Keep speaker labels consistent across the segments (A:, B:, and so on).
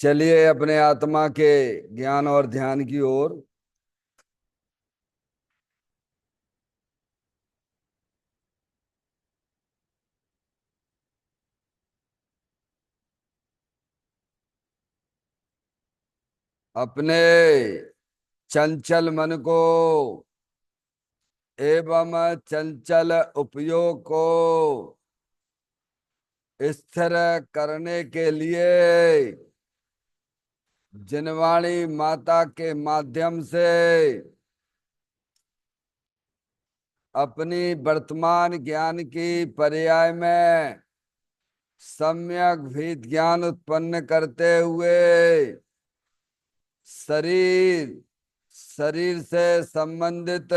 A: चलिए अपने आत्मा के ज्ञान और ध्यान की ओर। अपने चंचल मन को एवं चंचल उपयोग को स्थिर करने के लिए जिनवाणी माता के माध्यम से अपनी वर्तमान ज्ञान की पर्याय में सम्यक भी ज्ञान उत्पन्न करते हुए शरीर शरीर से संबंधित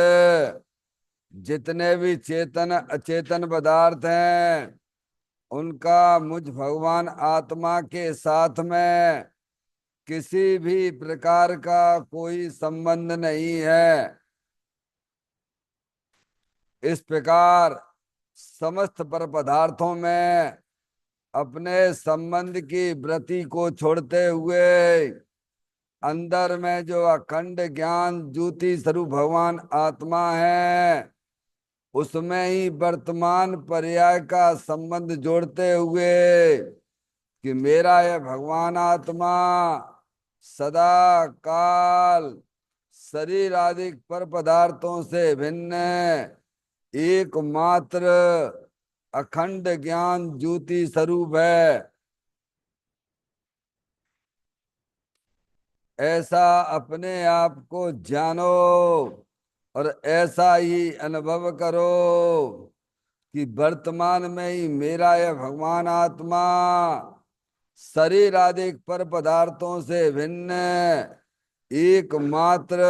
A: जितने भी चेतन अचेतन पदार्थ हैं उनका मुझ भगवान आत्मा के साथ में किसी भी प्रकार का कोई संबंध नहीं है। इस प्रकार समस्त पर पदार्थों में अपने संबंध की वृत्ति को छोड़ते हुए अंदर में जो अखंड ज्ञान ज्योति स्वरूप भगवान आत्मा है उसमें ही वर्तमान पर्याय का संबंध जोड़ते हुए कि मेरा यह भगवान आत्मा सदा काल शरीर आदि पर पदार्थों से भिन्न एकमात्र अखंड ज्ञान ज्योति स्वरूप है। ऐसा अपने आप को जानो और ऐसा ही अनुभव करो कि वर्तमान में ही मेरा यह भगवान आत्मा शरीर आदि पर पदार्थों से भिन्न एकमात्र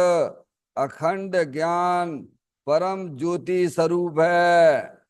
A: अखंड ज्ञान परम ज्योति स्वरूप है।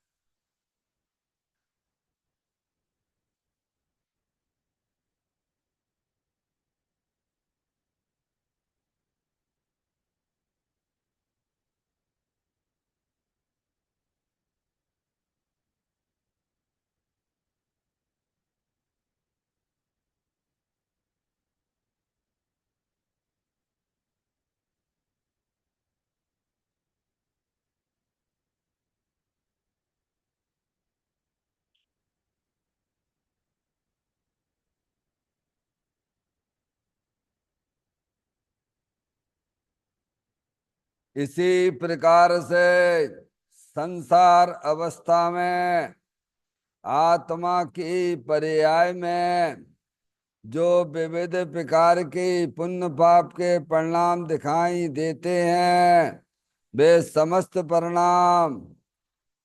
A: इसी प्रकार से संसार अवस्था में आत्मा की पर्याय में जो विविध प्रकार के पुण्य पाप के परिणाम दिखाई देते हैं वे समस्त परिणाम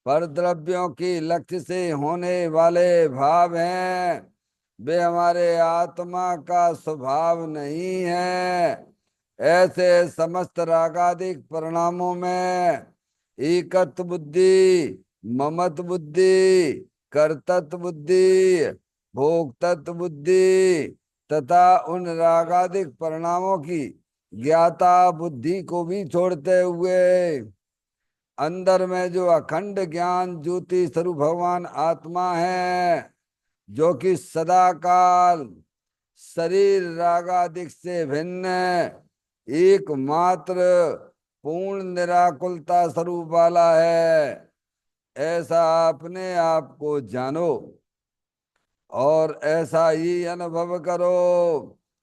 A: पर द्रव्यों की लक्ष्य से होने वाले भाव हैं। वे हमारे आत्मा का स्वभाव नहीं है। ऐसे समस्त रागादिक परिणामों में एकत्व बुद्धि, ममत्व बुद्धि, कर्तृत्व बुद्धि, भोक्तत्व बुद्धि तथा उन रागादिक परिणामों की ज्ञाता बुद्धि को भी छोड़ते हुए अंदर में जो अखंड ज्ञान ज्योति स्वरूप भगवान आत्मा है जो कि सदा काल शरीर रागादिक से भिन्न एकमात्र पूर्ण निराकुलता स्वरूप वाला है। ऐसा अपने आप को जानो और ऐसा ही अनुभव करो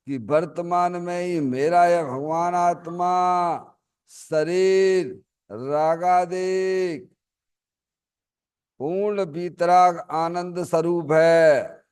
A: कि वर्तमान में ही मेरा यह भगवान आत्मा शरीर रागादिक पूर्ण वीतराग आनंद स्वरूप है।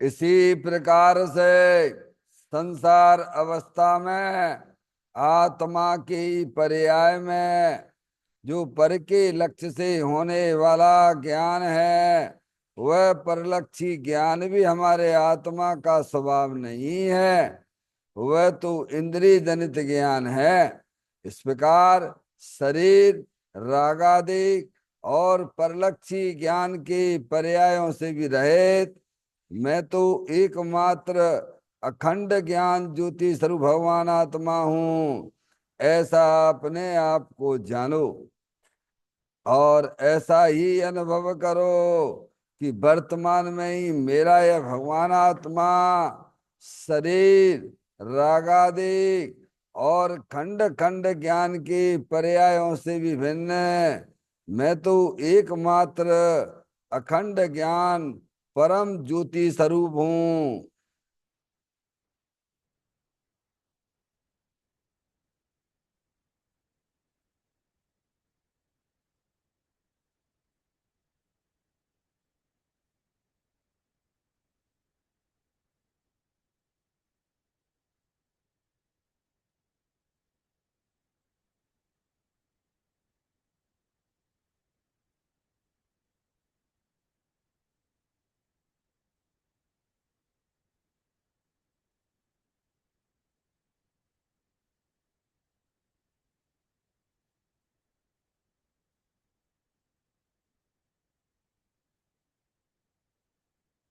A: इसी प्रकार से संसार अवस्था में आत्मा की पर्याय में जो पर के लक्ष्य से होने वाला ज्ञान है, वह परलक्षी ज्ञान भी हमारे आत्मा का स्वभाव नहीं है। वह तो इंद्रिय जनित ज्ञान है। इस प्रकार शरीर रागादि और परलक्षी ज्ञान के पर्यायों से भी रहित मैं तो एकमात्र अखंड ज्ञान ज्योति स्वरूप भगवान आत्मा हूं, ऐसा अपने आप को जानो और ऐसा ही अनुभव करो कि वर्तमान में ही मेरा यह भगवान आत्मा शरीर रागादि और खंड खंड ज्ञान के पर्यायों से भी भिन्न है। मैं तो एकमात्र अखंड ज्ञान परम ज्योति स्वरूप हूँ।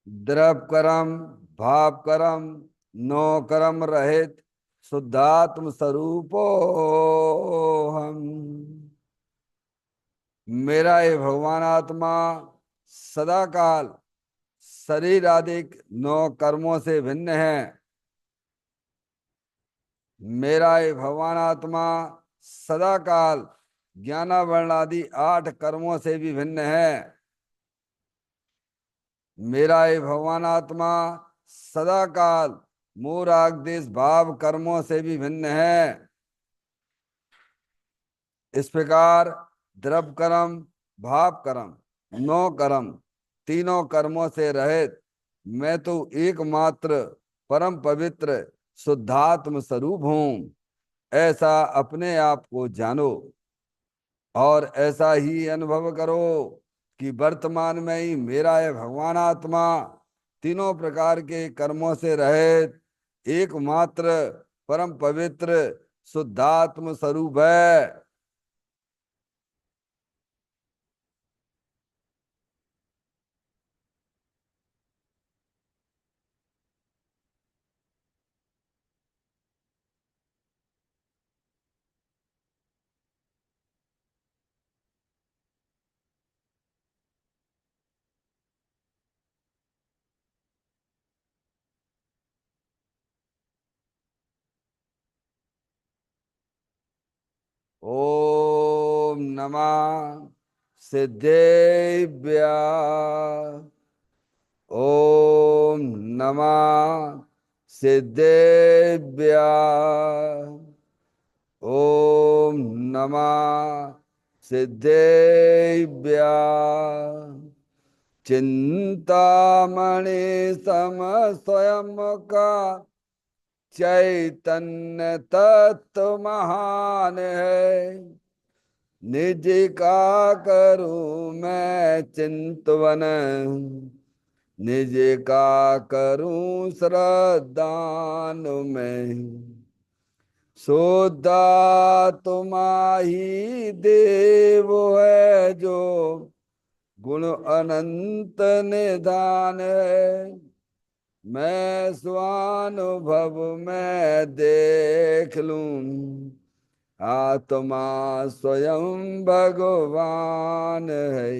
A: द्रव कर्म भाव कर्म नो कर्म रहित शुद्धात्म स्वरूपो हम। मेरा ये भगवान आत्मा सदा काल शरीर आदि नौ कर्मों से भिन्न है। मेरा ये भगवान आत्मा सदा काल ज्ञानावरण आदि 8 कर्मों से भी भिन्न है। मेरा ये भगवान आत्मा सदा काल मूर आगदेश भाव कर्मों से भी भिन्न है। इस प्रकार द्रव कर्म भाव कर्म नौ कर्म तीनों कर्मों से रहित मैं तो एकमात्र परम पवित्र शुद्धात्म स्वरूप हूं, ऐसा अपने आप को जानो और ऐसा ही अनुभव करो कि वर्तमान में ही मेरा यह भगवान आत्मा तीनों प्रकार के कर्मों से रहित एकमात्र परम पवित्र शुद्धात्म स्वरूप है। ओम नमः सिद्धेभ्य। ओम नमः सिद्धेभ्य। ओम नमः सिद्धेभ्य। चिंतामणि सम स्वयं का चैतन्य तत्व महान है। निज का करूं मैं चिंतवन, निज का करूं श्रद्धान में। सोदा तुम्हारी देव है जो गुण अनंत निधान है। मैं स्वानुभव में देख लूं आत्मा स्वयं भगवान है।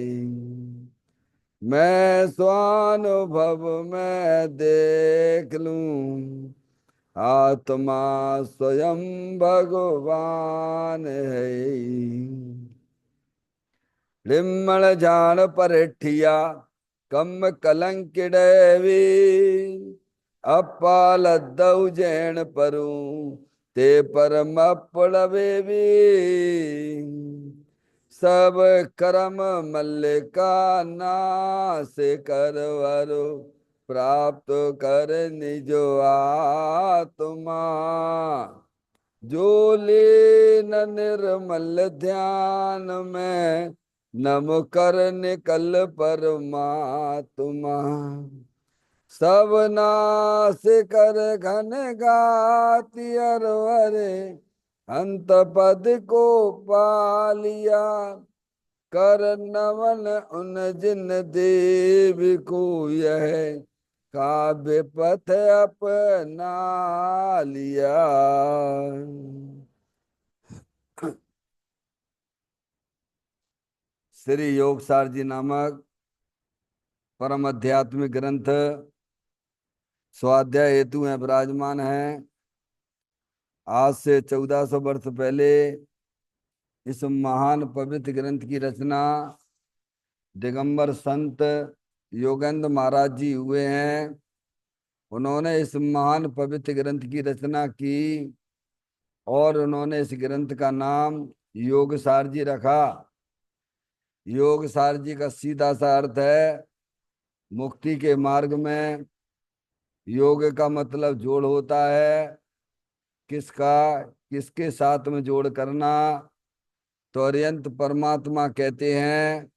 A: मैं स्वानुभव में देख लूं आत्मा स्वयं भगवान है। लिम्मण जान परेठिया कम कलंक डेवी अपालदौ जैन परू ते परम पड़वेवी। सब कर्म मल्लिका नाश करवरो प्राप्त कर निज आत्मा। जो लीन निर्मल ध्यान में नम कर निकल परमात्मा। सब नाश कर घन गाति अरवरे अंत पद को पालिया। कर नमन उन जिन देव को यह काव्य पथ अपना लिया। श्री योगसार जी नामक परम आध्यात्मिक ग्रंथ स्वाध्याय हेतु में विराजमान है। आज से 1400 वर्ष पहले इस महान पवित्र ग्रंथ की रचना दिगंबर संत योगेंद्र महाराज जी हुए हैं। उन्होंने इस महान पवित्र ग्रंथ की रचना की और उन्होंने इस ग्रंथ का नाम योगसार जी रखा। योगसार जी का सीधा सा अर्थ है मुक्ति के मार्ग में। योग का मतलब जोड़ होता है। किसका किसके साथ में जोड़ करना? तो अरिहंत परमात्मा कहते हैं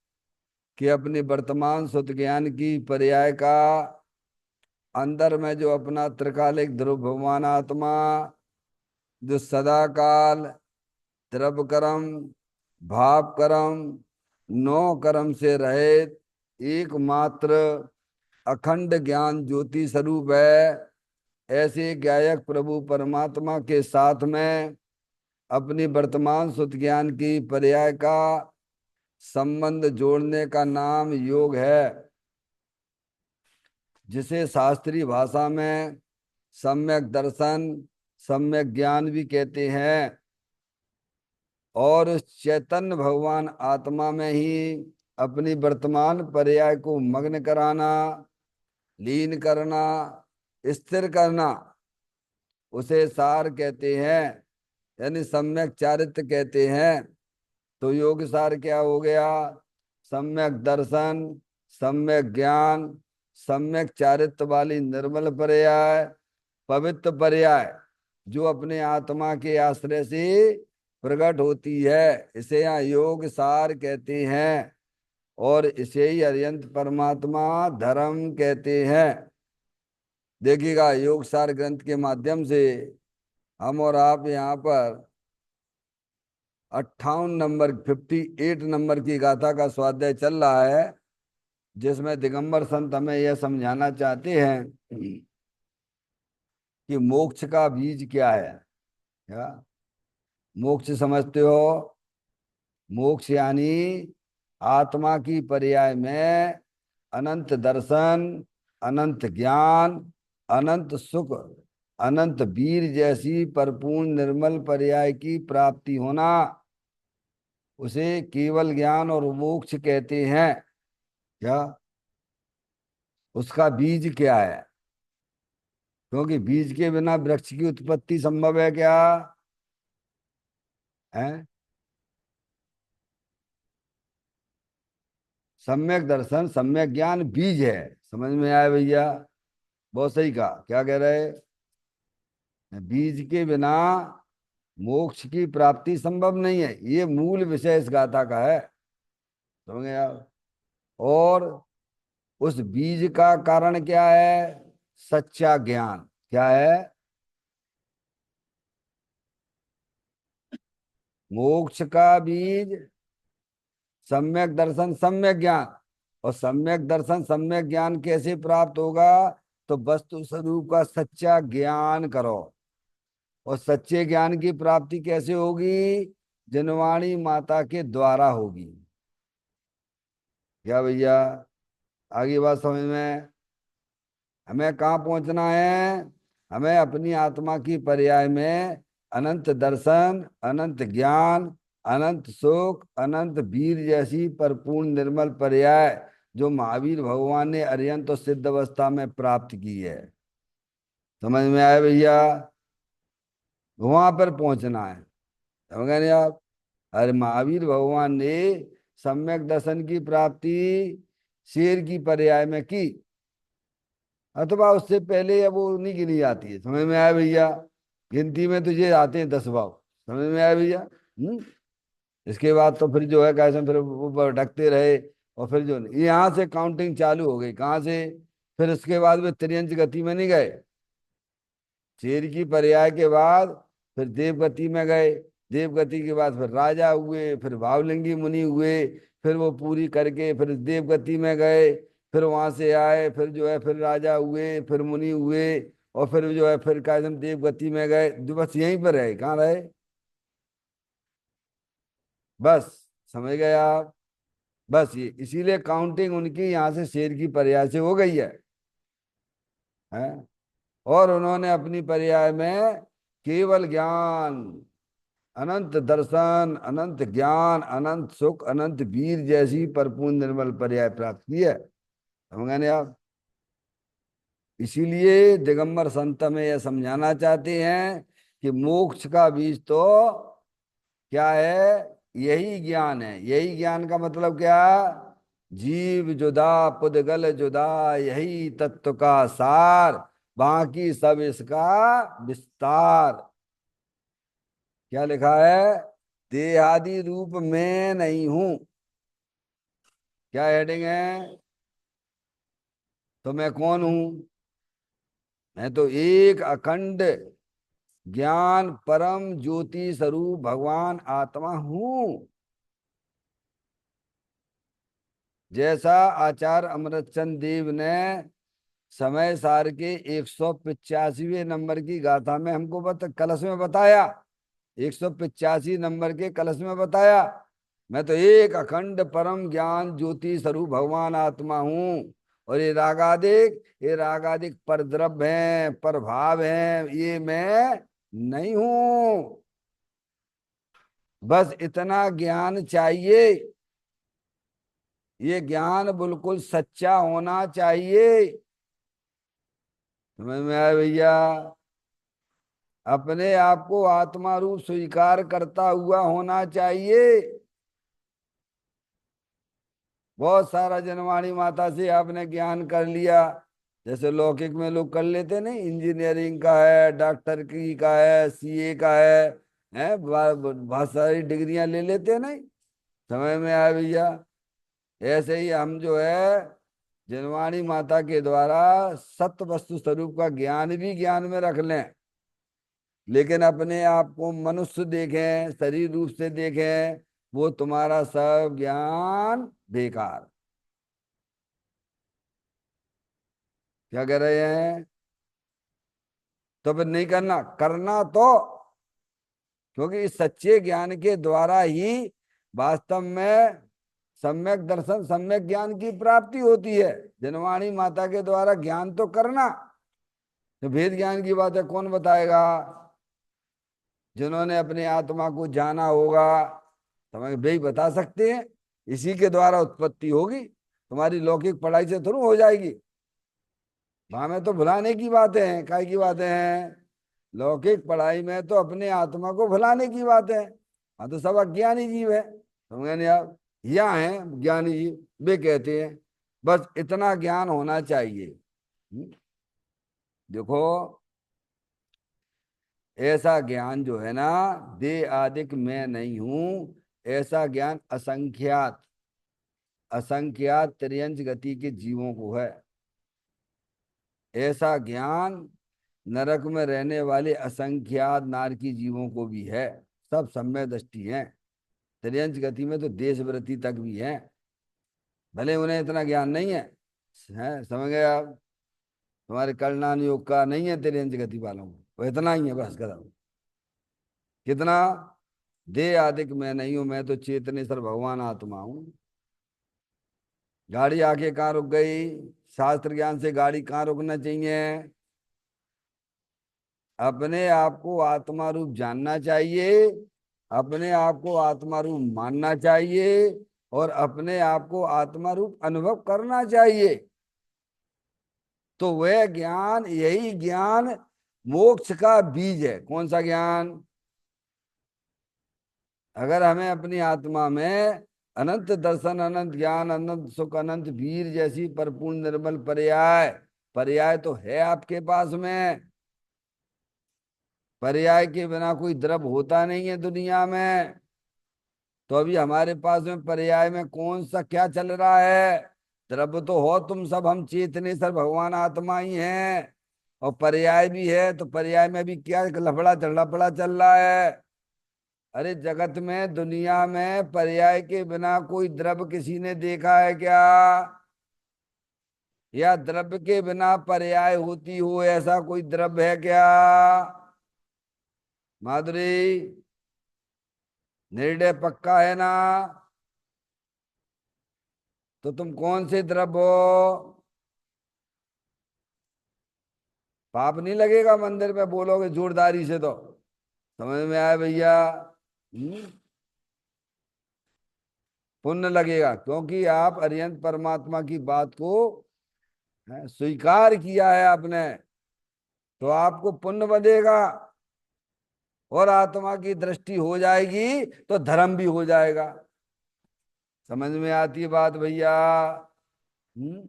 A: कि अपनी वर्तमान सुत ज्ञान की पर्याय का अंदर में जो अपना त्रिकालिक ध्रुव भगवान आत्मा जो सदा काल द्रव्य कर्म भाव कर्म नौ कर्म से रहित एकमात्र अखंड ज्ञान ज्योति स्वरूप है, ऐसे गायक प्रभु परमात्मा के साथ में अपनी वर्तमान सुत ज्ञान की पर्याय का संबंध जोड़ने का नाम योग है, जिसे शास्त्रीय भाषा में सम्यक दर्शन सम्यक ज्ञान भी कहते हैं। और उस चैतन्य भगवान आत्मा में ही अपनी वर्तमान पर्याय को मग्न कराना, लीन करना, स्थिर करना, उसे सार कहते हैं, यानी सम्यक चारित्र कहते हैं। तो योग सार क्या हो गया? सम्यक दर्शन, सम्यक ज्ञान, सम्यक चारित्र वाली निर्मल पर्याय, पवित्र पर्याय जो अपने आत्मा के आश्रय से प्रकट होती है, इसे यहाँ योग सार कहते हैं। और इसे ही अरिहंत परमात्मा धर्म कहते हैं। देखिएगा, योग सार ग्रंथ के माध्यम से हम और आप यहाँ पर 58 नंबर 58 नंबर की गाथा का स्वाध्याय चल रहा है, जिसमें दिगंबर संत हमें यह समझाना चाहते हैं कि मोक्ष का बीज क्या है। क्या मोक्ष समझते हो? मोक्ष यानी आत्मा की पर्याय में अनंत दर्शन, अनंत ज्ञान, अनंत सुख, अनंत वीर जैसी परिपूर्ण निर्मल पर्याय की प्राप्ति होना, उसे केवल ज्ञान और मोक्ष कहते हैं। क्या उसका बीज क्या है? क्योंकि बीज के बिना वृक्ष की उत्पत्ति संभव है क्या? है? सम्यक दर्शन सम्यक ज्ञान बीज है। समझ में आया भैया? बहुत सही कहा। क्या कह रहे? बीज के बिना मोक्ष की प्राप्ति संभव नहीं है, ये मूल विषय इस गाथा का है। समझ गए आप? और उस बीज का कारण क्या है? सच्चा ज्ञान। क्या है? मोक्ष का बीज सम्यक दर्शन सम्यक ज्ञान। और सम्यक दर्शन सम्यक ज्ञान कैसे प्राप्त होगा? तो वस्तु स्वरूप का सच्चा ज्ञान करो। और सच्चे ज्ञान की प्राप्ति कैसे होगी? जनवाणी माता के द्वारा होगी। क्या भैया? आगे बात समझ में? हमें कहाँ पहुंचना है? हमें अपनी आत्मा की पर्याय में अनंत दर्शन, अनंत ज्ञान, अनंत सुख, अनंत वीर जैसी परिपूर्ण निर्मल पर्याय जो महावीर भगवान ने अरिहंत और सिद्ध अवस्था में प्राप्त की है। समझ में आया भैया? वहां पर पहुंचना है। समझ गए नहीं आप? अरे महावीर भगवान ने सम्यक दर्शन की प्राप्ति शेर की पर्याय में की। अथवा उससे पहले या वो नहीं गिनी जाती है। समझ में आया भैया? गिनती में तुझे आते हैं 10 भाव। समझ में आया भैया? इसके बाद तो फिर जो है कैसे फिर वो भटकते रहे। और फिर जो यहाँ से काउंटिंग चालू हो गई, कहाँ से? फिर उसके बाद वे त्रियंच गति में नहीं गए। शेर की पर्याय के बाद फिर देवगति में गए। देवगति के बाद फिर राजा हुए, फिर भावलिंगी मुनि हुए। फिर वो पूरी करके फिर देवगति में गए। फिर वहां से आए, फिर जो है फिर राजा हुए, फिर मुनि हुए। और फिर जो है फिर कायदम देवगति में गए। जो बस यहीं पर रहे, कहाँ रहे? बस। समझ गए आप? बस ये इसीलिए काउंटिंग उनकी यहाँ से शेर की पर्याय से हो गई है? और उन्होंने अपनी पर्याय में केवल ज्ञान, अनंत दर्शन, अनंत ज्ञान, अनंत सुख, अनंत वीर जैसी परिपूर्ण निर्मल पर्याय प्राप्त की है। समझ गए आप? इसीलिए दिगंबर संत में यह समझाना चाहते हैं कि मोक्ष का बीज तो क्या है? यही ज्ञान है। यही ज्ञान का मतलब क्या? जीव जुदा पुद्गल जुदा, यही तत्व का सार, बाकी सब इसका विस्तार। क्या लिखा है? देहादि रूप में नहीं हूं। क्या हेडिंग है? तो मैं कौन हूं? मैं तो एक अखंड ज्ञान परम ज्योति स्वरूप भगवान आत्मा हूं। जैसा आचार्य अमृतचंद देव ने समय सार के 185वें नंबर की गाथा में हमको कलश में बताया। 185 नंबर के कलश में बताया, मैं तो एक अखंड परम ज्ञान ज्योति स्वरूप भगवान आत्मा हूँ। और ये रागादिक परद्रव्य हैं, प्रभाव हैं, ये मैं नहीं हूं। बस इतना ज्ञान चाहिए। ये ज्ञान बिल्कुल सच्चा होना चाहिए। समझ में आया भैया? अपने आप को आत्मा रूप स्वीकार करता हुआ होना चाहिए। बहुत सारा जनवाणी माता से आपने ज्ञान कर लिया, जैसे लौकिक में लोग कर लेते नहीं, इंजीनियरिंग का है, डॉक्टर की का है, सीए का है बहुत सारी डिग्रियां ले लेते नहीं। समझ में आया भैया? ऐसे ही हम जो है जनवाणी माता के द्वारा सत्य वस्तु स्वरूप का ज्ञान भी ज्ञान में रख लें, लेकिन अपने आप को मनुष्य देखें, शरीर रूप से देखें, वो तुम्हारा सब ज्ञान बेकार। क्या कह रहे हैं? तो फिर नहीं करना, करना तो, क्योंकि इस सच्चे ज्ञान के द्वारा ही वास्तव में सम्यक दर्शन, सम्यक ज्ञान की प्राप्ति होती है। जनवाणी माता के द्वारा ज्ञान तो करना। तो भेद ज्ञान की बात है, कौन बताएगा? जिन्होंने अपने आत्मा को जाना होगा, तुम्हें वे ही बता सकते हैं। इसी के द्वारा उत्पत्ति होगी, तुम्हारी लौकिक पढ़ाई से थोड़ी हो जाएगी। वहां में तो भुलाने की बातें हैं, काय की बातें हैं? लौकिक पढ़ाई में तो अपने आत्मा को भुलाने की बात है। हाँ, तो सब अज्ञानी जीव है। समझे नहीं आप? यहाँ है ज्ञानी जीव, वे कहते हैं बस इतना ज्ञान होना चाहिए। देखो, ऐसा ज्ञान जो है ना, दे आदिक मैं नहीं हूं, ऐसा ज्ञान असंख्यात असंख्यात त्रियंच गति के जीवों को है। ऐसा ज्ञान नरक में रहने वाले असंख्यात नारकी जीवों को भी है। सब सम्यक दृष्टि हैं। त्रियंच गति में तो देशवृत्ति तक भी है, भले उन्हें इतना ज्ञान नहीं है। समझ गए आप? तुम्हारे कल्याण योग का नहीं है त्रियंच गति वालों को, वो इतना ही है बस कदम। कितना? दे आदिक मैं नहीं हूं, मैं तो चेतनेश्वर भगवान आत्मा हूं। गाड़ी आके कहाँ रुक गई? शास्त्र ज्ञान से गाड़ी कहाँ रुकना चाहिए? अपने आप को आत्मा रूप जानना चाहिए, अपने आप को आत्मा रूप मानना चाहिए, और अपने आप को आत्मा रूप अनुभव करना चाहिए। तो वह ज्ञान, यही ज्ञान मोक्ष का बीज है। कौन सा ज्ञान? अगर हमें अपनी आत्मा में अनंत दर्शन, अनंत ज्ञान, अनंत सुख, अनंत वीर जैसी परिपूर्ण निर्मल पर्याय पर्याय तो है आपके पास में। पर्याय के बिना कोई द्रव होता नहीं है दुनिया में। तो अभी हमारे पास में पर्याय में कौन सा क्या चल रहा है? द्रव्य तो हो तुम सब, हम चेतनेश्वर भगवान आत्मा ही हैं। और पर्याय भी है, तो पर्याय में भी क्या लफड़ा लफड़ा चल रहा है? अरे जगत में, दुनिया में पर्याय के बिना कोई द्रव्य किसी ने देखा है क्या? या द्रव्य के बिना पर्याय होती हो ऐसा कोई द्रव्य है क्या? माधुरी, निर्णय पक्का है ना? तो तुम कौन से द्रव्य हो? पाप नहीं लगेगा मंदिर में बोलोगे जोरदारी से तो? समझ में आया भैया? पुण्य लगेगा, क्योंकि आप अरिहंत परमात्मा की बात को स्वीकार किया है आपने। तो आपको पुण्य बनेगा, और आत्मा की दृष्टि हो जाएगी तो धर्म भी हो जाएगा। समझ में आती है बात भैया? हम्म।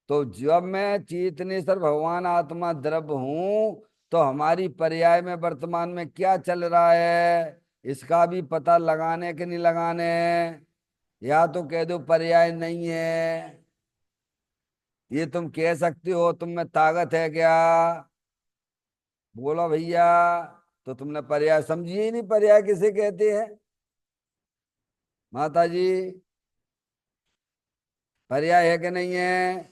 A: तो जब मैं चेतनेश्वर भगवान आत्मा द्रव्य हूं, तो हमारी पर्याय में वर्तमान में क्या चल रहा है इसका भी पता लगाने के नहीं लगाने? या तो कह दो पर्याय नहीं है। ये तुम कह सकते हो, तुम में ताकत है क्या? बोलो भैया। तो तुमने पर्याय समझिए ही नहीं, पर्याय किसे कहते हैं? माता जी, पर्याय है कि नहीं है?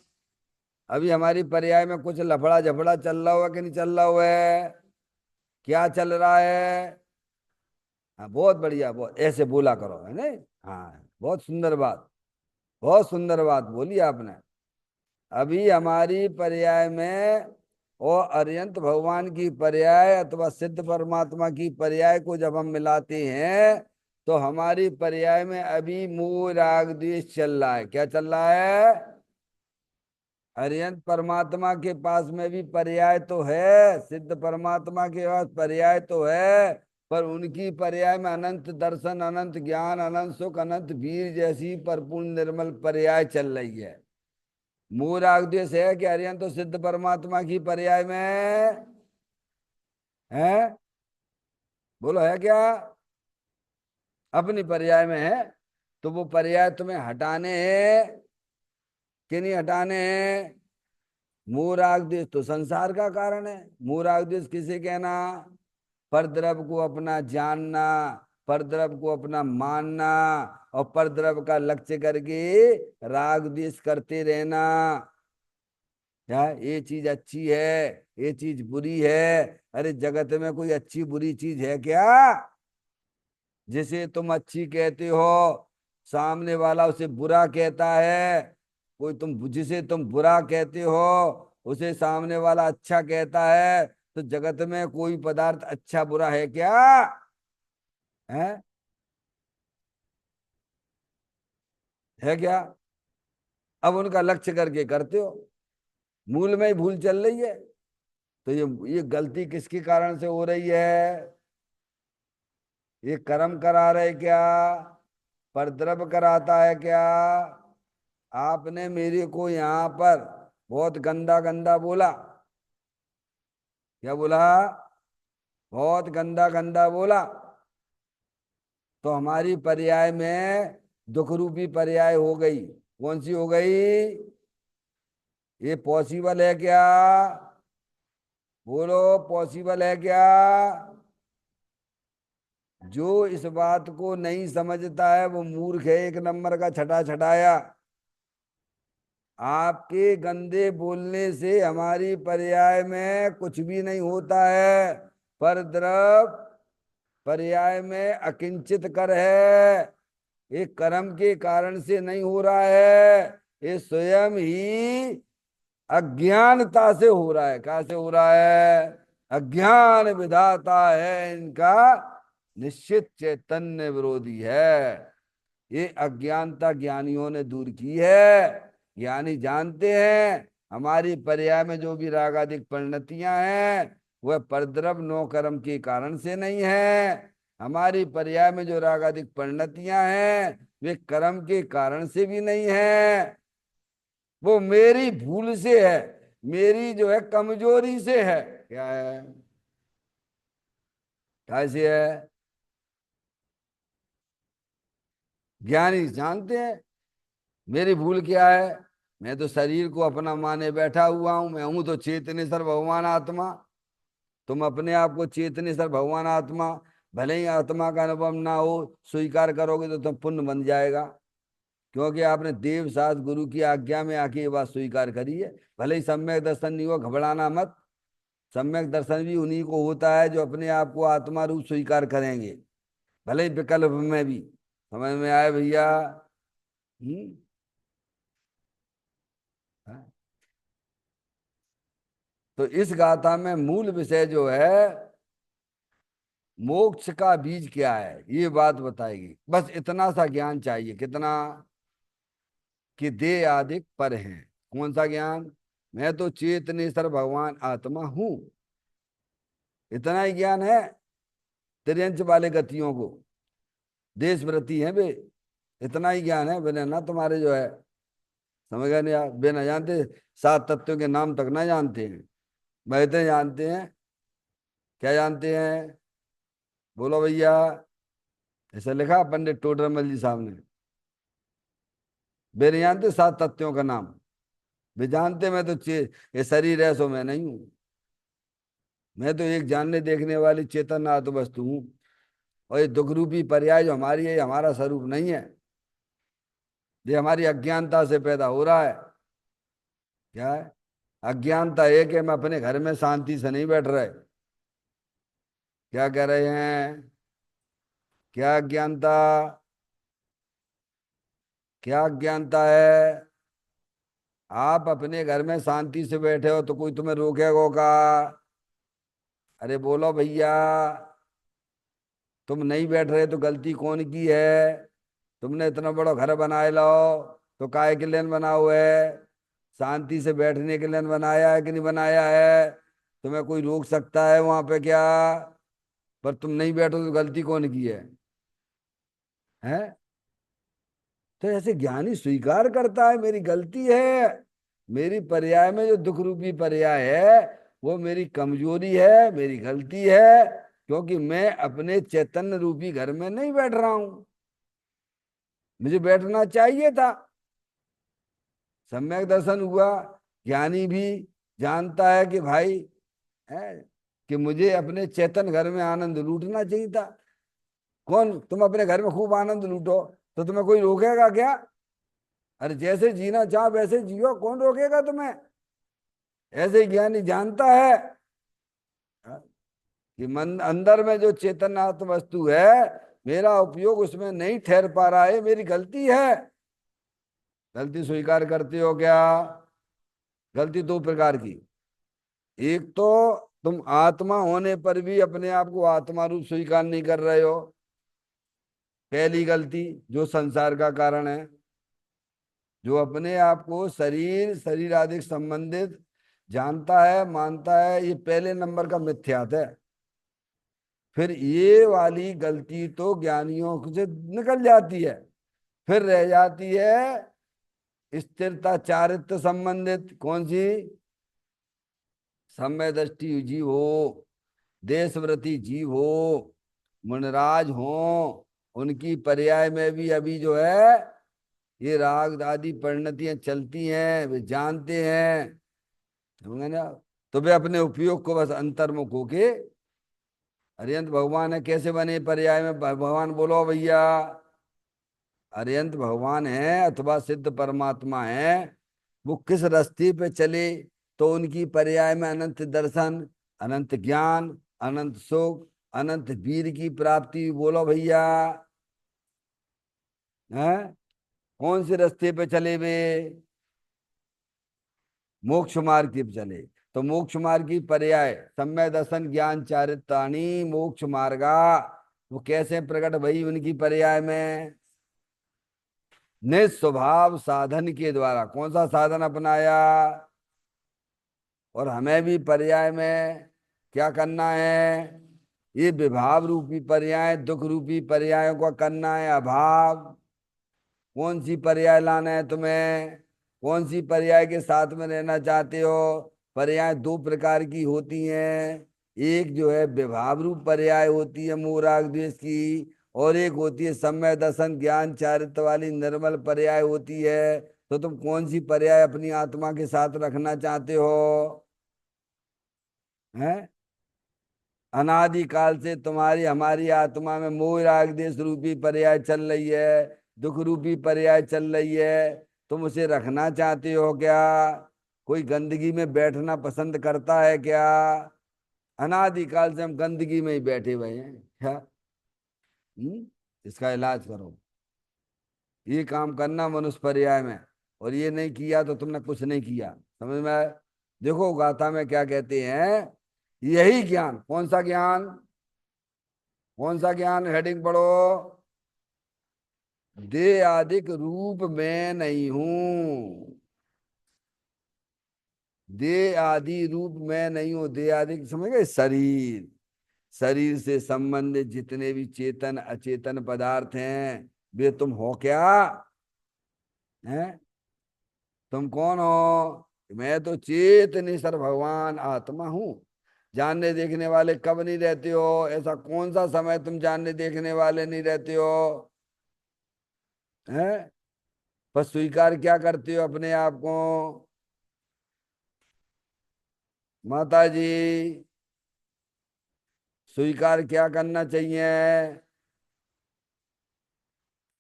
A: अभी हमारी पर्याय में कुछ लफड़ा झफड़ा चल रहा हुआ कि नहीं चल रहा हुआ है? क्या चल रहा है? हाँ बहुत बढ़िया, बहुत ऐसे बोला करो, है नहीं? हाँ बहुत सुंदर बात, बहुत सुंदर बात बोली आपने। अभी हमारी पर्याय में और अरिहंत भगवान की पर्याय अथवा सिद्ध परमात्मा की पर्याय को जब हम मिलाते हैं, तो हमारी पर्याय में अभी मोह राग द्वेष चल रहा है। क्या चल रहा है? अरिहंत परमात्मा के पास में भी पर्याय तो है, सिद्ध परमात्मा के पास पर्याय तो है, पर उनकी पर्याय में अनंत दर्शन, अनंत ज्ञान, अनंत सुख, अनंत वीर जैसी परिपूर्ण निर्मल पर्याय चल रही है। मूल आदेश है कि अरिहंत तो सिद्ध परमात्मा की पर्याय में है। बोलो है क्या? अपनी पर्याय में है। तो वो पर्याय तुम्हें हटाने हैं कि नहीं हटाने हैं? मूराग देश तो संसार का कारण है। मूराग देश किसे कहना? परद्रव को अपना जानना, परद्रव को अपना मानना, और परद्रव का लक्ष्य करके राग द्वेष करते रहना। क्या ये चीज अच्छी है, ये चीज बुरी है? अरे जगत में कोई अच्छी बुरी चीज है क्या? जिसे तुम अच्छी कहते हो, सामने वाला उसे बुरा कहता है। कोई तुम जिसे तुम बुरा कहते हो, उसे सामने वाला अच्छा कहता है। तो जगत में कोई पदार्थ अच्छा बुरा है क्या? है? है क्या? अब उनका लक्ष्य करके करते हो, मूल में ही भूल चल रही है। तो ये गलती किसके कारण से हो रही है? ये कर्म करा रहे क्या? परद्रव कराता है क्या? आपने मेरे को यहाँ पर बहुत गंदा गंदा बोला। क्या बोला? बहुत गंदा गंदा बोला। तो हमारी पर्याय में दुख रूपी पर्याय हो गई। कौन सी हो गई? ये पॉसिबल है क्या? बोलो, पॉसिबल है क्या? जो इस बात को नहीं समझता है वो मूर्ख है, एक नंबर का छठा छठाया। आपके गंदे बोलने से हमारी पर्याय में कुछ भी नहीं होता है। पर द्रव पर्याय में अकिंचित कर है। ये कर्म के कारण से नहीं हो रहा है, ये स्वयं ही अज्ञानता से हो रहा है। कहाँ से हो रहा है? अज्ञान विधाता है इनका, निश्चित चैतन्य विरोधी है। ये अज्ञानता ज्ञानियों ने दूर की है। ज्ञानी जानते हैं हमारी पर्याय में जो भी रागादिक परिणतियां हैं वह परद्रव नो कर्म के कारण से नहीं है। हमारी पर्याय में जो रागादिक परिणतियां हैं वे कर्म के कारण से भी नहीं है। वो मेरी भूल से है, मेरी जो है कमजोरी से है। क्या है? कैसे है? ज्ञानी जानते हैं मेरी भूल क्या है। मैं तो शरीर को अपना माने बैठा हुआ हूं, मैं हूं तो चेतनेश्वर भगवान आत्मा। तुम अपने आप को चेतनेश्वर भगवान आत्मा, भले ही आत्मा का अनुभव ना हो, स्वीकार करोगे तो तुम पुण्य बन जाएगा। क्योंकि आपने देव शास्त्र गुरु की आज्ञा में आके ये बात स्वीकार करी है। भले ही सम्यक दर्शन नहीं हो, घबराना मत। सम्यक दर्शन भी उन्हीं को होता है जो अपने आप को आत्मा रूप स्वीकार करेंगे, भले ही विकल्प में भी। समझ में आए भैया? हम्म। हाँ। तो इस गाथा में मूल विषय जो है, मोक्ष का बीज क्या है ये बात बताएगी। बस इतना सा ज्ञान चाहिए। कितना? कि देह आदि पर हैं। कौन सा ज्ञान? मैं तो चेतनेश्वर भगवान आत्मा हूं, इतना ही ज्ञान है। त्रियंच वाले गतियों को देश व्रती है वे, इतना ही ज्ञान है। बिना ना तुम्हारे जो है, समझ गए नहीं आप? बिना जानते, सात तत्वों के नाम तक ना जानते हैं। वह जानते हैं। क्या जानते हैं? बोलो भैया। ऐसा लिखा पंडित टोडरमल जी साहब ने। वे नहीं जानते सात तत्वों का नाम। वे जानते मैं तो ये शरीर है, सो मैं नहीं हूं। मैं तो एक जानने देखने वाली चेतन आत्म वस्तु हूं। और ये दुख रूपी पर्याय जो हमारी है, ये हमारा स्वरूप नहीं है। ये हमारी अज्ञानता से पैदा हो रहा है। क्या है? अज्ञानता है कि हम अपने घर में शांति से नहीं बैठ रहे। क्या कह रहे हैं? क्या अज्ञानता? क्या अज्ञानता है? आप अपने घर में शांति से बैठे हो तो कोई तुम्हें रोकेगा का? अरे बोलो भैया। तुम नहीं बैठ रहे तो गलती कौन की है? तुमने इतना बड़ा घर बनाए लो, तो काय के लिए बनाओ है? शांति से बैठने के लिए बनाया है कि नहीं बनाया है? तुम्हें कोई रोक सकता है वहां पे क्या? पर तुम नहीं बैठो तो गलती कौन की है? हैं? तो ऐसे ज्ञानी स्वीकार करता है मेरी गलती है। मेरी पर्याय में जो दुख रूपी पर्याय है, वो मेरी कमजोरी है, मेरी गलती है। क्योंकि मैं अपने चैतन्य रूपी घर में नहीं बैठ रहा हूं, मुझे बैठना चाहिए था। सम्यक दर्शन हुआ। ज्ञानी भी जानता है कि भाई है, कि मुझे अपने चेतन घर में आनंद लूटना चाहिए था। कौन? तुम अपने घर में खूब आनंद लूटो, तो तुम्हें कोई रोकेगा क्या? अरे जैसे जीना चाहो वैसे जियो, कौन रोकेगा तुम्हें? ऐसे ही ज्ञानी जानता है, हाँ, कि मन अंदर में जो चेतनात्म वस्तु है, मेरा उपयोग उसमें नहीं ठहर पा रहा है, मेरी गलती है। गलती स्वीकार करते हो क्या? गलती दो प्रकार की। एक तो तुम आत्मा होने पर भी अपने आप को आत्मा रूप स्वीकार नहीं कर रहे हो, पहली गलती। जो संसार का कारण है, जो अपने आप को शरीर शरीर आदि से संबंधित जानता है, मानता है, ये पहले नंबर का मिथ्यात है। फिर ये वाली गलती तो ज्ञानियों से निकल जाती है। फिर रह जाती है स्थिरता चारित्र संबंधित। कौन सी? सम्य दृष्टि जीव हो, देशव्रती जीव हो, मुनराज हो, उनकी पर्याय में भी अभी जो है ये राग आदि परिणतियां चलती हैं, वे जानते हैं। समझे ना? तो वे अपने उपयोग को बस अंतर्मुख होके, अरियंत भगवान है कैसे बने पर्याय में भगवान? बोलो भैया। अरियंत भगवान है अथवा सिद्ध परमात्मा है, वो किस रास्ते पे चले तो उनकी पर्याय में अनंत दर्शन, अनंत ज्ञान, अनंत सुख, अनंत वीर की प्राप्ति? बोलो भैया। हैं? कौन से रास्ते पे चले वे? मोक्ष मार्ग की चले। तो मोक्ष मार्ग की पर्याय सम्य दर्शन ज्ञान चारित्राणी मोक्ष मार्गा, वो कैसे प्रकट भई उनकी पर्याय में? निस्वभाव साधन के द्वारा। कौन सा साधन अपनाया? और हमें भी पर्याय में क्या करना है? ये विभाव रूपी पर्याय, दुख रूपी पर्यायों का करना है अभाव। कौन सी पर्याय लाना है तुम्हें? कौन सी पर्याय के साथ में रहना चाहते हो? पर्याय दो प्रकार की होती हैं। एक जो है विभाव रूप पर्याय होती है मोह राग द्वेष की, और एक होती है सम्यक दर्शन ज्ञान चारित्र वाली निर्मल पर्याय होती है। तो तुम कौन सी पर्याय अपनी आत्मा के साथ रखना चाहते हो? हैं? अनादि काल से तुम्हारी हमारी आत्मा में मोह राग देश रूपी पर्याय चल रही है, दुख रूपी पर्याय चल रही है। तुम उसे रखना चाहते हो क्या? कोई गंदगी में बैठना पसंद करता है क्या? अनादि काल से हम गंदगी में ही बैठे हुए हैं क्या? हम्म? इसका इलाज करो। ये काम करना मनुष्य पर्याय में, और ये नहीं किया तो तुमने कुछ नहीं किया। समझ में आया? देखो गाथा में क्या कहते हैं। यही ज्ञान, कौन सा ज्ञान? कौन सा ज्ञान? हेडिंग पढ़ो। देह आदिक रूप में नहीं हूं। देह आदि रूप में नहीं हूं। देह आदि समझ गए? शरीर, शरीर से संबंधित जितने भी चेतन अचेतन पदार्थ हैं, वे तुम हो क्या? हैं? तुम कौन हो? मैं तो चेतनेश्वर भगवान आत्मा हूं। जानने देखने वाले कब नहीं रहते हो? ऐसा कौन सा समय तुम जानने देखने वाले नहीं रहते हो? हैं? पर स्वीकार क्या करते हो अपने आप को? माता जी, स्वीकार क्या करना चाहिए?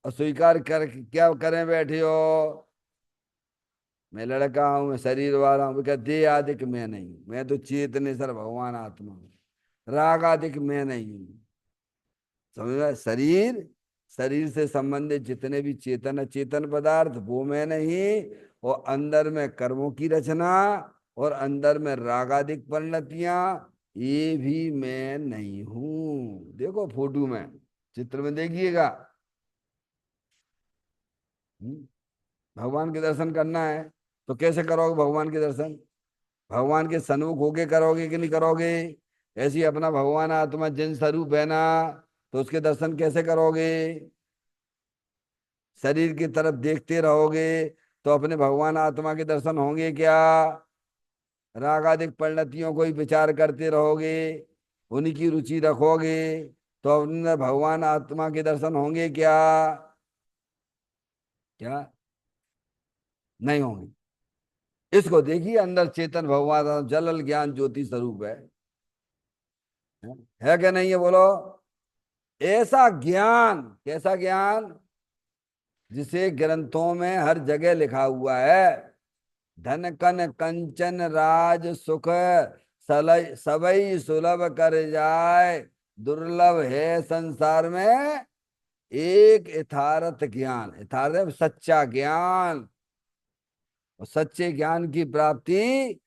A: और स्वीकार कर क्या करें बैठे हो? मैं लड़का हूं, मैं शरीर वाला हूं। क्या देह आदिक मैं नहीं हूं। मैं तो चेतनेश्वर भगवान आत्मा हूं। राग आदिक मैं नहीं हूं। समझ में? शरीर, शरीर से संबंधित जितने भी चेतन अचेतन पदार्थ, वो मैं नहीं। और अंदर में कर्मों की रचना, और अंदर में रागादिक परिणतियां, ये भी मैं नहीं हूं। देखो फोटो में, चित्र में देखिएगा। हम्म? भगवान के दर्शन करना है तो कैसे करोगे भगवान के दर्शन? भगवान के सन्मुख होके करोगे कि नहीं करोगे? ऐसी अपना भगवान आत्मा जिन स्वरूप है ना, तो उसके दर्शन कैसे करोगे? शरीर की तरफ देखते रहोगे तो अपने भगवान आत्मा के दर्शन होंगे क्या? रागादिक परिणतियों को ही विचार करते रहोगे, उन्हीं की रुचि रखोगे, तो अपने भगवान आत्मा के दर्शन होंगे क्या? क्या? नहीं होंगे। इसको देखिए, अंदर चेतन भगवान जलल ज्ञान ज्योति स्वरूप है क्या नहीं है? बोलो। ऐसा ज्ञान, कैसा ज्ञान? जिसे ग्रंथों में हर जगह लिखा हुआ है। धन कन कंचन राज सुख सबई सुलभ कर जाए, दुर्लभ है संसार में एक यथार्थ ज्ञान। यथार्थ सच्चा ज्ञान। और सच्चे ज्ञान की प्राप्ति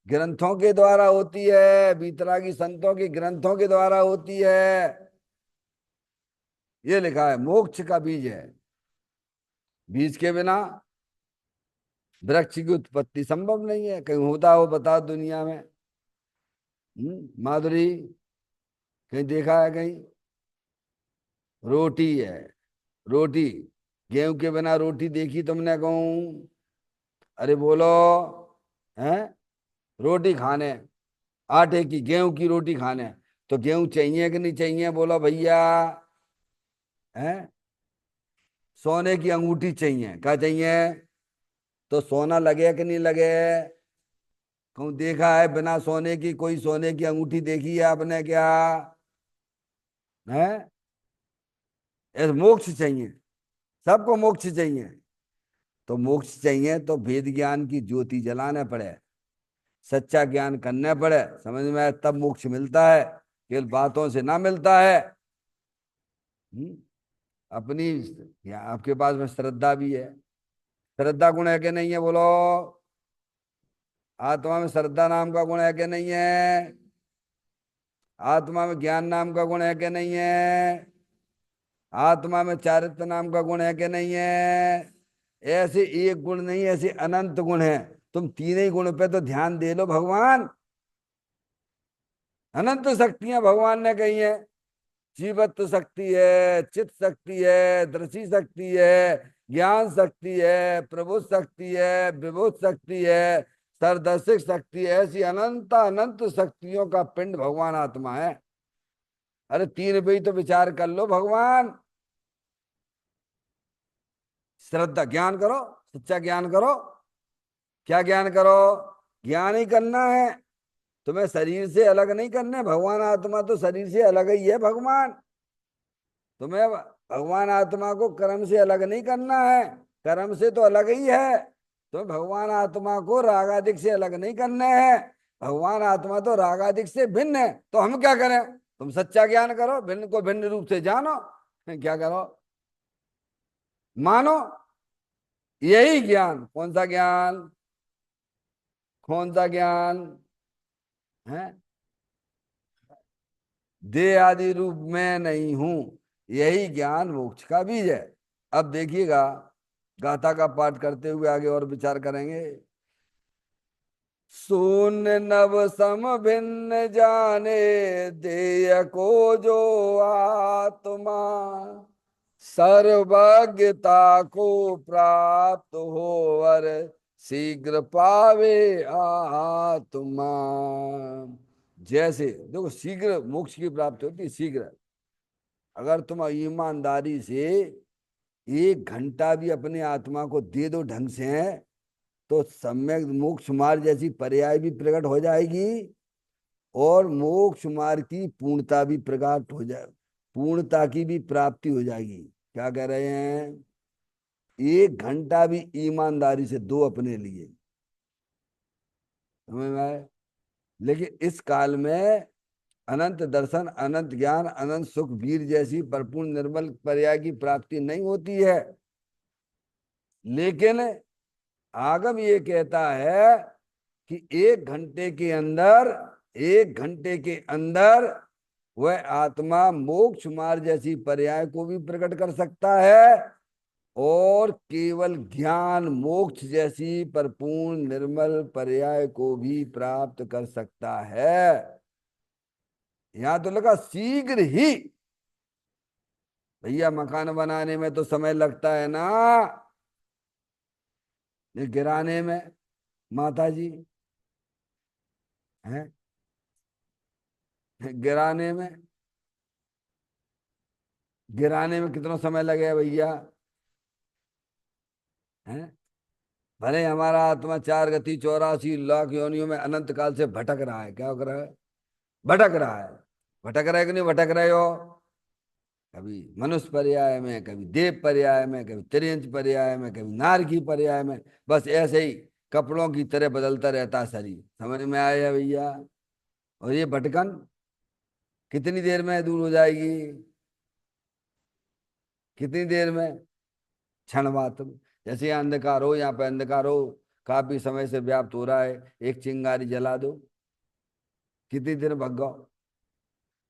A: ग्रंथों के द्वारा होती है, बीतरागी संतों के ग्रंथों के द्वारा होती है। ये लिखा है, मोक्ष का बीज है। बीज के बिना वृक्ष की उत्पत्ति संभव नहीं है। कहीं होता हो बता दुनिया में? माधुरी, कहीं देखा है कहीं? रोटी है, रोटी। गेहूं के बिना रोटी देखी तुमने कहूं? अरे बोलो। हैं? रोटी खाने, आटे की गेहूं की रोटी खाने, तो गेहूं चाहिए कि नहीं चाहिए? बोलो भैया। हैं? सोने की अंगूठी चाहिए, क्या चाहिए? तो सोना लगे कि नहीं लगे? कहूं देखा है बिना सोने की कोई सोने की अंगूठी देखी है आपने क्या? है? ऐसे मोक्ष चाहिए, सबको मोक्ष चाहिए। तो मोक्ष चाहिए तो वेद ज्ञान की ज्योति जलाने पड़े, सच्चा ज्ञान करने पड़े। समझ में आए? तब मोक्ष मिलता है, केवल बातों से ना मिलता है। हम्म? अपनी, या आपके पास में श्रद्धा भी है। श्रद्धा गुण है कि नहीं है? बोलो। आत्मा में श्रद्धा नाम का गुण है कि नहीं है? आत्मा में ज्ञान नाम का गुण है कि नहीं है? आत्मा में चारित्र नाम का गुण है कि नहीं है? ऐसे एक गुण नहीं, ऐसे अनंत गुण है। तुम तीन ही गुण पे तो ध्यान दे लो भगवान। अनंत शक्तियां भगवान ने कही है। जीवत्व शक्ति है, चित्त शक्ति है, दृष्टि शक्ति है, ज्ञान शक्ति है, प्रभु शक्ति है, विभुत शक्ति है, सरदर्शिक शक्ति है, ऐसी अनंत अनंत शक्तियों का पिंड भगवान आत्मा है। अरे तीन पे ही तो विचार कर लो भगवान। श्रद्धा ज्ञान करो, सच्चा ज्ञान करो। क्या ज्ञान करो? ज्ञान ही करना है। तुम्हें शरीर से अलग नहीं करना है। भगवान आत्मा तो शरीर से अलग ही है भगवान। तुम्हें भगवान आत्मा को कर्म से अलग नहीं करना है। कर्म से तो अलग ही है। तुम्हें भगवान आत्मा को रागादिक से अलग नहीं करना है। भगवान आत्मा तो रागादिक से भिन्न है। तो हम क्या करें? तुम सच्चा ज्ञान करो, भिन्न को भिन्न रूप से जानो। क्या करो? मानो। यही ज्ञान। कौन सा ज्ञान? कौन सा ज्ञान है? देह आदि रूप में नहीं हूं, यही ज्ञान मोक्ष का बीज है। अब देखिएगा, गाथा का पाठ करते हुए आगे और विचार करेंगे। शून्य नव सम भिन्न जाने, देय को जो आत्मा, सर्वज्ञता को प्राप्त हो वर, शीघ्र पावे आत्मा। जैसे देखो, शीघ्र मोक्ष की प्राप्ति होती है, शीघ्र। अगर तुम ईमानदारी से 1 घंटा भी अपने आत्मा को दे दो ढंग से, तो सम्यक मोक्ष मार्ग जैसी पर्याय भी प्रकट हो जाएगी, और मोक्ष मार्ग की पूर्णता भी प्रकट हो जाए, पूर्णता की भी प्राप्ति हो जाएगी। क्या कह रहे हैं? 1 घंटा भी ईमानदारी से दो अपने लिए, समझ में आए? लेकिन इस काल में अनंत दर्शन, अनंत ज्ञान, अनंत सुख, वीर जैसी परिपूर्ण निर्मल पर्याय की प्राप्ति नहीं होती है। लेकिन आगम ये कहता है कि 1 घंटे के अंदर, 1 घंटे के अंदर वह आत्मा मोक्ष मार्ग जैसी पर्याय को भी प्रकट कर सकता है, और केवल ज्ञान मोक्ष जैसी परिपूर्ण निर्मल पर्याय को भी प्राप्त कर सकता है। यहां तो लगा शीघ्र ही। भैया मकान बनाने में तो समय लगता है ना, ये गिराने में, माता जी है, गिराने में, गिराने में कितना समय लगेगा भैया? है? भले हमारा आत्मा 4 गति 84 लाख योनियों में अनंत काल से भटक रहा है। क्या कर रहा है? भटक रहा है। भटक रहा है कि नहीं भटक रहे हो? कभी मनुष्य पर्याय में, कभी देव पर्याय में, कभी त्रियंच पर्याय में, कभी नारकी पर्याय में। बस ऐसे ही कपड़ों की तरह बदलता रहता है शरीर। समझ में आया भैया? और ये भटकन कितनी देर में दूर हो जाएगी? कितनी देर में? क्षण मात्र। जैसे यहाँ अंधकार हो, यहाँ पे अंधकार हो, काफी समय से व्याप्त हो रहा है, एक चिंगारी जला दो, कितनी देर भग गओ।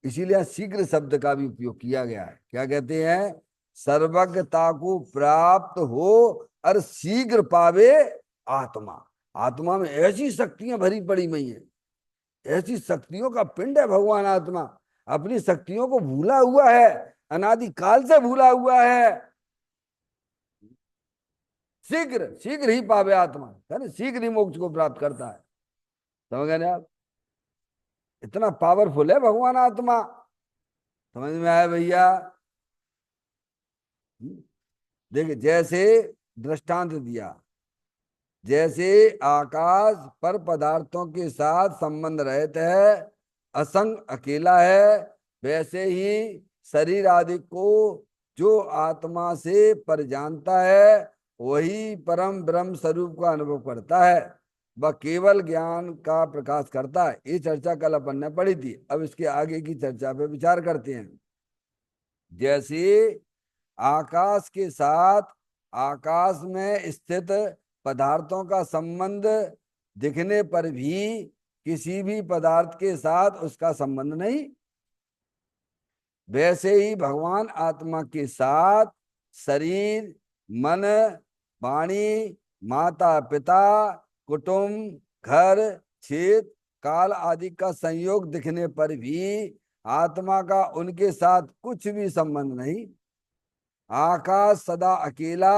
A: इसीलिए शीघ्र शब्द का भी उपयोग किया गया है। क्या कहते हैं? सर्वज्ञता को प्राप्त हो और शीघ्र पावे आत्मा। आत्मा में ऐसी शक्तियां भरी पड़ी हुई है, ऐसी शक्तियों का पिंड है भगवान आत्मा। अपनी शक्तियों को भूला हुआ है, अनादि काल से भूला हुआ है। शीघ्र शीघ्र ही पावे आत्मा, है ना? शीघ्र ही मोक्ष को प्राप्त करता है। समझ गए ना आप? इतना पावरफुल है भगवान आत्मा। समझ में आया भैया? देखिए, जैसे दृष्टांत दिया, जैसे आकाश पर पदार्थों के साथ संबंध रहते है, असंग अकेला है, वैसे ही शरीर आदि को जो आत्मा से पर जानता है, वही परम ब्रह्म स्वरूप का अनुभव करता है। वह केवल ज्ञान का प्रकाश करता है। ये चर्चा कल अपन ने पढ़ी थी। अब इसके आगे की चर्चा पे विचार करते हैं। जैसे आकाश के साथ आकाश में स्थित पदार्थों का संबंध दिखने पर भी किसी भी पदार्थ के साथ उसका संबंध नहीं, वैसे ही भगवान आत्मा के साथ शरीर, मन, वाणी, माता पिता, कुटुंब, घर, क्षेत्र, काल आदि का संयोग दिखने पर भी आत्मा का उनके साथ कुछ भी संबंध नहीं। आकाश सदा अकेला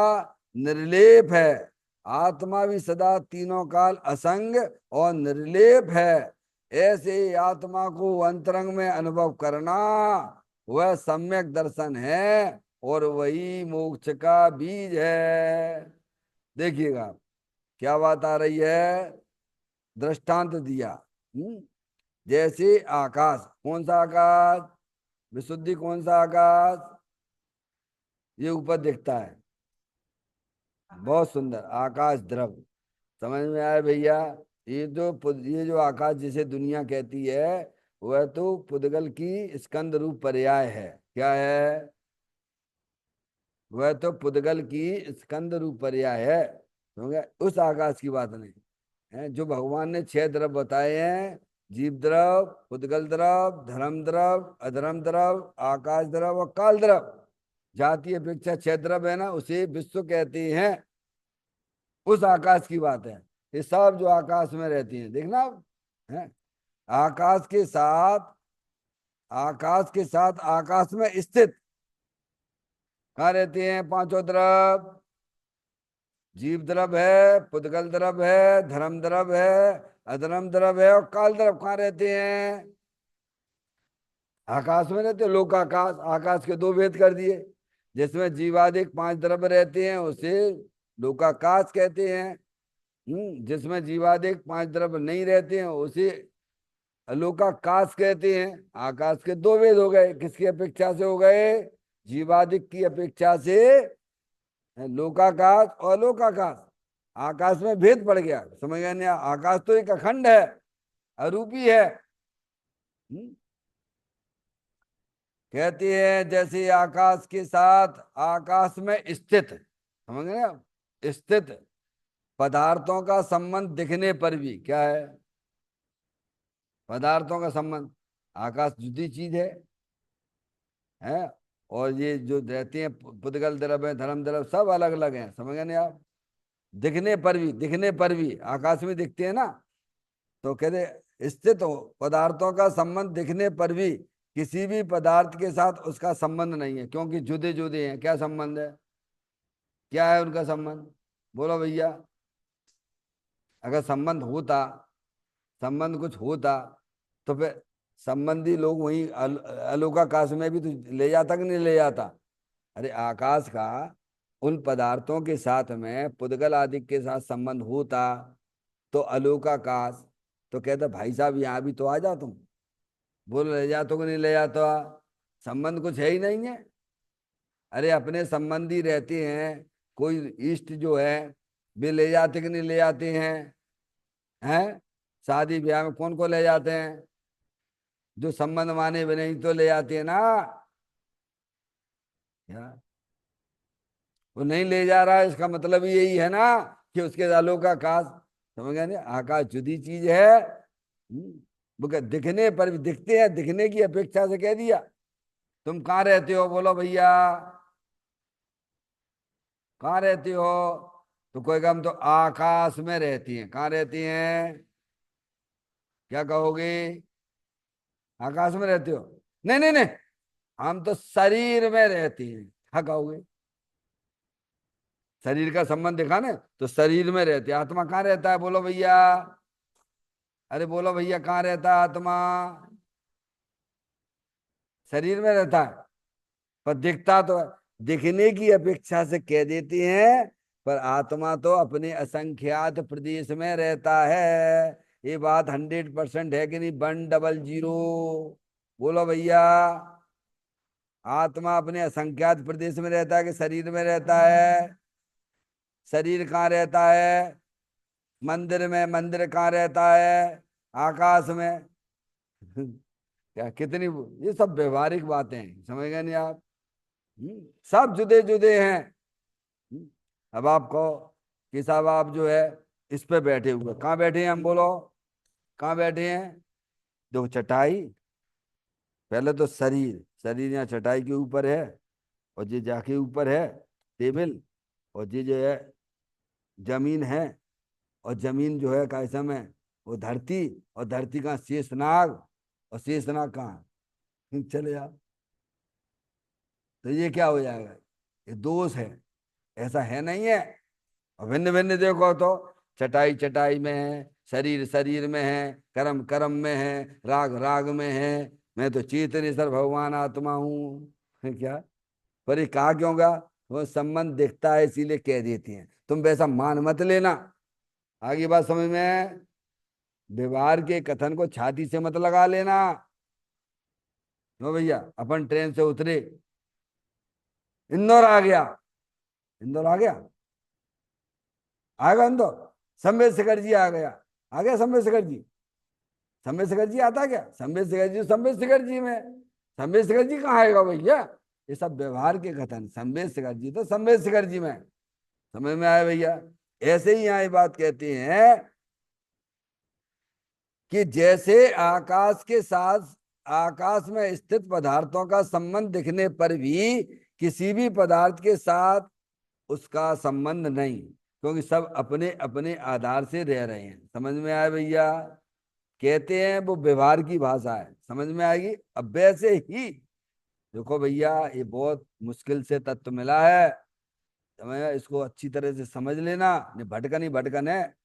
A: निर्लेप है, आत्मा भी सदा तीनों काल असंग और निर्लेप है। ऐसे ही आत्मा को अंतरंग में अनुभव करना वह सम्यक दर्शन है और वही मोक्ष का बीज है। देखिएगा क्या बात आ रही है, दृष्टांत दिया। जैसे आकाश, कौन सा आकाश, विशुद्धि कौन सा आकाश, ये ऊपर दिखता है, बहुत सुंदर आकाश द्रव। समझ में आया भैया? ये जो आकाश जिसे दुनिया कहती है वह तो पुद्गल की स्कंद रूप पर्याय है। क्या है? वह तो पुद्गल की स्कंद रूप पर्याय है, समझ? उस आकाश की बात नहीं है जो भगवान ने 6 द्रव बताए हैं, जीव द्रव, पुद्गल द्रव, धर्म द्रव, अधर्म द्रव, आकाश द्रव और काल द्रव। जाति अपेक्षा 6 द्रव है ना, उसे विश्व कहते हैं। उस आकाश की बात है। ये सब जो आकाश में रहती हैं देखना आप, है आकाश के साथ, आकाश के साथ आकाश में स्थित कहाँ रहती हैं पांचों द्रव? जीव द्रव है, पुद्गल द्रव है, धर्म द्रव है, अधर्म द्रव है और काल द्रव कहाँ रहते हैं? आकाश में रहते हैं। लोकाकाश, आकाश के 2 भेद कर दिए। जिसमें जीवादिक 5 द्रव्य रहते हैं उसे लोकाकाश कहते हैं। जिसमें जीवादिक 5 द्रव्य नहीं रहते हैं उसे अलोकाकाश कहते हैं। आकाश के 2 भेद हो गए, किसकी अपेक्षा से हो गए? जीवादिक की अपेक्षा से लोकाकाश और लोकाकाश। आकाश में भेद पड़ गया, समझ गया नहीं? आकाश तो एक अखंड है, अरूपी है। कहती है जैसे आकाश के साथ आकाश में स्थित, समझ गए आप? स्थित पदार्थों का संबंध दिखने पर भी क्या है? पदार्थों का संबंध, आकाश जुदी चीज है। और ये जो रहती हैं पुद्गल द्रव है, धर्म द्रव, सब अलग अलग हैं, समझ गए नहीं आप? दिखने पर भी, दिखने पर भी आकाश में दिखते हैं ना, तो कहते स्थित हो पदार्थों का संबंध दिखने पर भी किसी भी पदार्थ के साथ उसका संबंध नहीं है, क्योंकि जुदे जुदे हैं। क्या संबंध है? क्या है उनका संबंध? बोलो भैया। अगर संबंध होता, संबंध कुछ होता तो फिर संबंधी लोग वहीं अलोकाकाश में भी तो ले जाता कि नहीं ले जाता? अरे आकाश का उन पदार्थों के साथ में पुद्गल आदि के साथ संबंध होता तो अलोकाकाश, तो कहता भाई साहब यहाँ भी तो आ जाओ तुम। बोल ले जाते कि नहीं ले जाता? संबंध कुछ है ही नहीं है। अरे अपने संबंधी रहते हैं, कोई इष्ट जो है वे ले जाते कि नहीं ले जाते हैं? हैं? शादी ब्याह में कौन को ले जाते हैं? जो संबंध माने भी नहीं तो ले जाते हैं ना। यार वो नहीं ले जा रहा है, इसका मतलब यही है ना कि उसके दालों का आकाश, समझ गए नहीं? आकाश जुदी चीज है। वो दिखने पर भी दिखते हैं, दिखने की अपेक्षा से कह दिया। तुम कहाँ रहते हो? बोलो भैया, कहाँ रहते हो? तो कोई हम तो आकाश में रहती हैं। कहाँ रहती हैं? क्या कहोगे? आकाश में रहते हो? नहीं नहीं नहीं, हम तो शरीर में रहती हैं। क्या कहोगे? शरीर का संबंध देखा ना, तो शरीर में रहती है। आत्मा कहाँ रहता है? बोलो भैया। अरे बोलो भैया, कहाँ रहता है आत्मा? शरीर में रहता है, पर दिखता तो है। दिखने की अपेक्षा से कह देती हैं, पर आत्मा तो अपने असंख्यात प्रदेश में रहता है। ये बात 100% है कि नहीं? 100। बोलो भैया। आत्मा अपने असंख्यात प्रदेश में रहता है कि शरीर में रहता है? शरीर कहाँ रहता है? मंदिर में। मंदिर कहाँ रहता है? आकाश में। क्या कितनी, ये सब व्यवहारिक बातें हैं, समझ गए नहीं आप? सब जुदे जुदे हैं। अब आप कहो कि साहब आप जो है इस पे बैठे हुए, कहाँ बैठे हैं हम? बोलो कहाँ बैठे हैं? देखो चटाई, पहले तो शरीर, शरीर यहाँ चटाई के ऊपर है, और ये जाके ऊपर है टेबल, और ये जो है जमीन है, और जमीन जो है कैसा में वो धरती, और धरती का शेषनाग, और शेषनाग कहाँ? चले आप, तो ये क्या हो जाएगा? ये दोष है, ऐसा है नहीं है। और भिन्न भिन्न देखो तो चटाई चटाई में है, शरीर शरीर में है, कर्म कर्म में है, राग राग में है। मैं तो चेतनेश्वर भगवान आत्मा हूँ। क्या? पर ये कहा क्यों गा? वो संबंध दिखता है इसीलिए कह देती हैं, तुम वैसा मान मत लेना। आगे बात समझ में है? व्यवहार के कथन को छाती से मत लगा लेना। लो भैया, अपन ट्रेन से उतरे, इंदौर आ गया। इंदौर आ गया, आएगा इंदौर। संवेद शेखर जी आ गया, आ गया संवेद शेखर जी। संवेद शेखर जी आता क्या? संवेद शेखर जी संवेद शेखर जी में, संवेद शेखर जी कहाँ आएगा भैया? ये सब व्यवहार के कथन, संवेद शेखर जी तो संवेद शेखर जी में। समझ में आया भैया? ऐसे ही यहाँ ये बात कहते हैं कि जैसे आकाश के साथ आकाश में स्थित पदार्थों का संबंध दिखने पर भी किसी भी पदार्थ के साथ उसका संबंध नहीं, क्योंकि सब अपने अपने आधार से रह रहे हैं। समझ में आया भैया? कहते हैं वो व्यवहार की भाषा है, समझ में आएगी। अब वैसे ही देखो भैया, ये बहुत मुश्किल से तत्व मिला है, समझ, इसको अच्छी तरह से समझ लेना, नहीं भटकन ही भटकन है।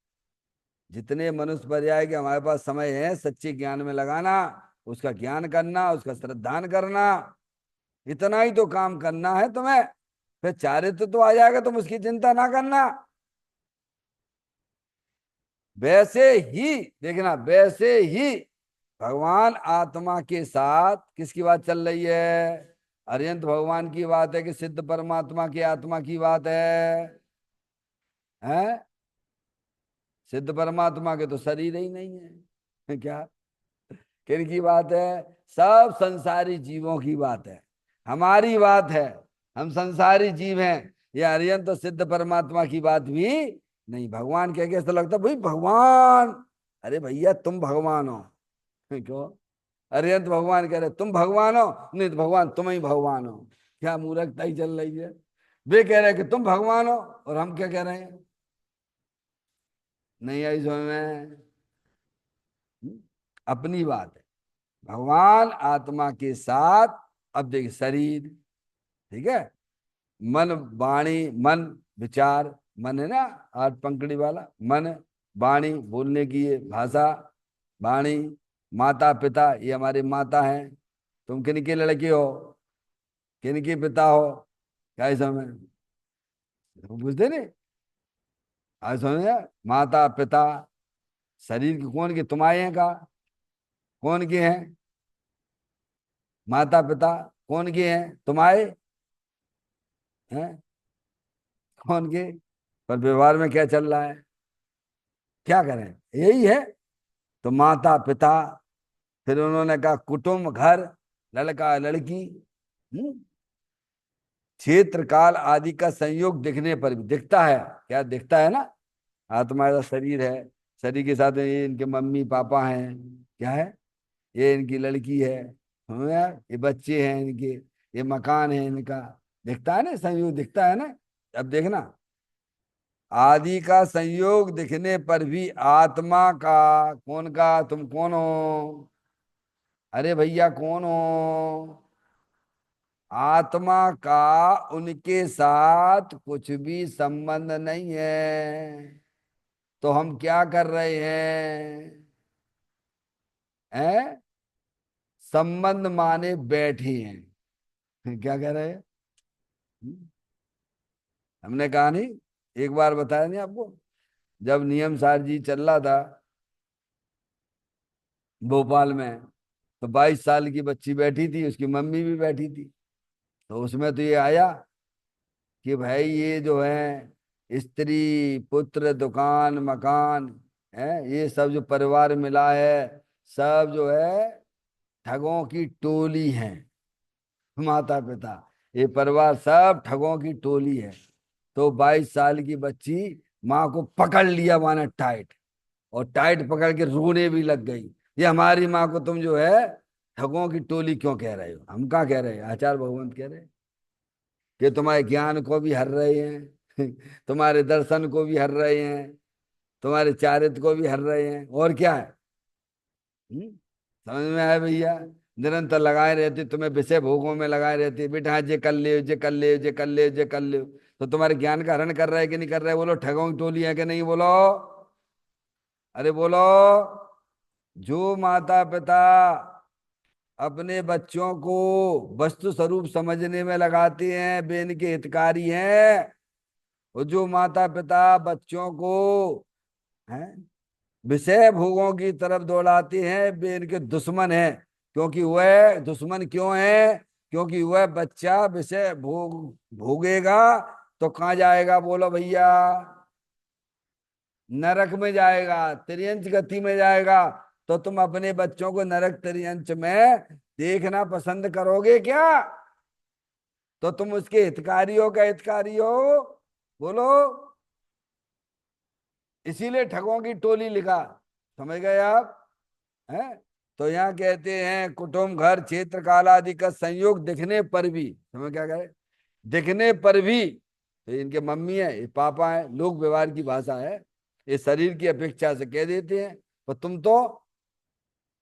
A: जितने मनुष्य पर्याय के हमारे पास समय है सच्चे ज्ञान में लगाना, उसका ज्ञान करना, उसका श्रद्धान करना, इतना ही तो काम करना है तुम्हें। फिर चारित्र तो आ जाएगा, तुम उसकी चिंता ना करना। वैसे ही देखना, वैसे ही भगवान आत्मा के साथ किसकी बात चल रही है? अरिहंत भगवान की बात है कि सिद्ध परमात्मा की आत्मा की बात है? हैं? सिद्ध परमात्मा के तो शरीर ही नहीं है। क्या? किनकी बात है? सब संसारी जीवों की बात है, हमारी बात है। हम संसारी जीव हैं। ये अरिहंत तो सिद्ध परमात्मा की बात भी नहीं। भगवान कह के ऐसा लगता भाई भगवान, अरे भैया तुम भगवान हो। क्यों? अरिहंत भगवान कह रहे तुम भगवान हो, नहीं तो भगवान तुम ही भगवान हो। क्या मूर्खता ही चल रही है। वे कह रहे हैं कि तुम भगवान हो, और हम क्या कह रहे हैं? नहीं आई समझ में? अपनी बात है। भगवान आत्मा के साथ, अब देखिए शरीर, ठीक है, मन वाणी, मन विचार, मन है ना, आठ पंखड़ी वाला मन, वाणी बोलने की ये भाषा, वाणी, माता पिता, ये हमारे माता हैं। तुम किनके लड़के हो, किनके पिता हो? क्या है समझ में? पूछते नहीं? आज समझ में? माता पिता, शरीर के कौन के? तुम्हारे हैं का? कौन के हैं? माता पिता कौन के हैं? तुम्हारे हैं? कौन के? पर व्यवहार में क्या चल रहा है? क्या करें? यही है। तो माता पिता, फिर उन्होंने कहा कुटुंब घर, लड़का लड़की, क्षेत्र काल आदि का संयोग दिखने पर भी दिखता है। क्या दिखता है ना? आत्मा का शरीर है, शरीर के साथ ये इनके मम्मी पापा हैं, क्या है, ये इनकी लड़की है, समझ में आया? ये बच्चे हैं इनके, ये मकान है इनका, दिखता है ना, संयोग दिखता है ना। अब देखना, आदि का संयोग दिखने पर भी आत्मा का, कौन का? तुम कौन हो? अरे भैया कौन हो? आत्मा का उनके साथ कुछ भी संबंध नहीं है। तो हम क्या कर रहे हैं? हैं? संबंध माने बैठे हैं। क्या कह रहे हैं? हमने कहा नहीं, एक बार बताया नहीं आपको, जब नियम सार जी चल रहा था भोपाल में, तो 22 साल की बच्ची बैठी थी, उसकी मम्मी भी बैठी थी। तो उसमें तो ये आया कि भाई ये जो है स्त्री पुत्र दुकान मकान है, ये सब जो परिवार मिला है, सब जो है ठगों की टोली है। माता पिता, ये परिवार सब ठगों की टोली है। तो 22 साल की बच्ची माँ को पकड़ लिया माने टाइट, और टाइट पकड़ के रोने भी लग गई। ये हमारी माँ को तुम जो है ठगों की टोली क्यों कह रहे हो? हम कहाँ कह रहे हैं, आचार्य भगवंत कह रहे हैं कि तुम्हारे ज्ञान को भी हर रहे हैं, तुम्हारे दर्शन को भी हर रहे हैं, तुम्हारे चारित्र को भी हर रहे हैं, और क्या है? समझ में आया भैया? निरंतर लगाए रहते, तुम्हें विषय भोगों में लगाए रहते, बेटा जे कर ले, जे कर ले, जे कर ले, जे कर ले, तो तुम्हारे ज्ञान का हरण कर रहा है कि नहीं कर रहा है? बोलो, ठगों की टोली है कि नहीं? बोलो, अरे बोलो। जो माता पिता अपने बच्चों को वस्तु स्वरूप समझने में लगाते हैं वे इनके हितकारी हैं, और जो माता पिता बच्चों को हैं विषय भोगों की तरफ दौड़ाते हैं वे इनके दुश्मन हैं। क्योंकि वह दुश्मन क्यों है? क्योंकि वह बच्चा विषय भोगेगा तो कहाँ जाएगा? बोलो भैया, नरक में जाएगा, त्रियंच गति में जाएगा। तो तुम अपने बच्चों को नरक त्रियंच में देखना पसंद करोगे क्या? तो तुम उसके हितकारी हो का हितकारी हो? बोलो। इसीलिए ठगों की टोली लिखा, समझ गए आप? हैं? तो यहाँ कहते हैं कुटुंब घर क्षेत्र काल आदि का संयोग दिखने पर भी, समझ क्या कहे, दिखने पर भी, तो इनके मम्मी है, ये पापा है, लोक व्यवहार की भाषा है, ये शरीर की अपेक्षा से कह देते हैं, पर तुम तो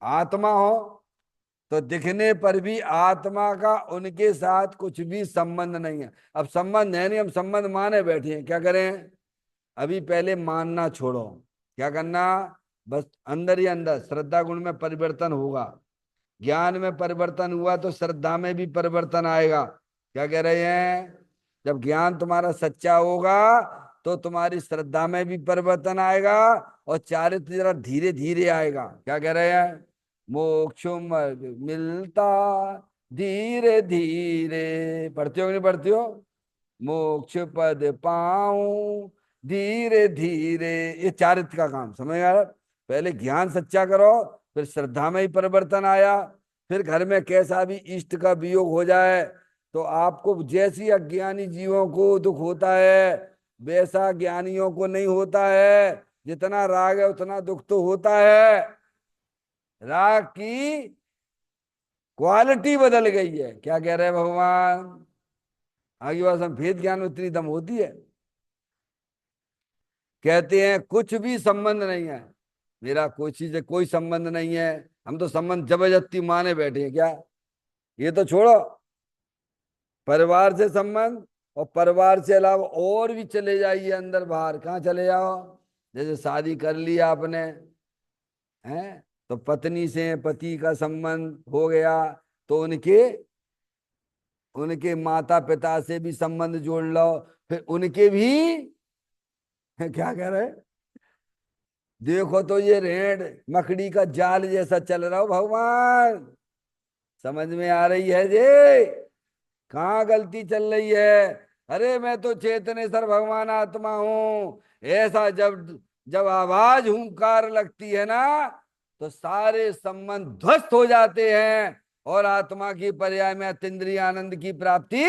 A: आत्मा हो। तो दिखने पर भी आत्मा का उनके साथ कुछ भी संबंध नहीं है। अब संबंध है नहीं, हम संबंध माने बैठे हैं, क्या करें? अभी पहले मानना छोड़ो, क्या करना? बस अंदर ही अंदर श्रद्धा गुण में परिवर्तन होगा, ज्ञान में परिवर्तन हुआ तो श्रद्धा में भी परिवर्तन आएगा। क्या कह रहे हैं? जब ज्ञान तुम्हारा सच्चा होगा तो तुम्हारी श्रद्धा में भी परिवर्तन आएगा, और चारित्र जरा धीरे धीरे आएगा। क्या कह रहे हैं? मोक्ष मार्ग मिलता धीरे धीरे, पढ़ते हो कि नहीं पढ़ते हो? मोक्ष पद पाऊं धीरे धीरे, ये चारित्र का काम, समझ गए? पहले ज्ञान सच्चा करो, फिर श्रद्धा में ही परिवर्तन आया। फिर घर में कैसा भी इष्ट का वियोग हो जाए तो आपको, जैसी अज्ञानी जीवों को दुख होता है वैसा ज्ञानियों को नहीं होता है। जितना राग है उतना दुख तो होता है। राग की क्वालिटी बदल गई है। क्या कह रहे हैं भगवान? आगे बात हम, भेद ज्ञान में इतनी दम होती है। कहते हैं कुछ भी संबंध नहीं है, मेरा कोई चीज से कोई संबंध नहीं है। हम तो संबंध जबरदस्ती माने बैठे हैं क्या? ये तो छोड़ो, परिवार से संबंध, और परिवार से अलावा और भी चले जाइए अंदर बाहर, कहाँ चले जाओ? जैसे शादी कर लिया आपने, हैं, तो पत्नी से पति का संबंध हो गया, तो उनके उनके माता पिता से भी संबंध जोड़ लो, फिर उनके भी क्या कह रहे? देखो तो ये रेड मकड़ी का जाल जैसा चल रहा हो भगवान, समझ में आ रही है जे? कहाँ गलती चल रही है? अरे मैं तो चेतनेश्वर भगवान आत्मा हूं, ऐसा जब जब आवाज हुंकार लगती है ना, तो सारे संबंध ध्वस्त हो जाते हैं, और आत्मा की पर्याय में अतीन्द्रिय आनंद की प्राप्ति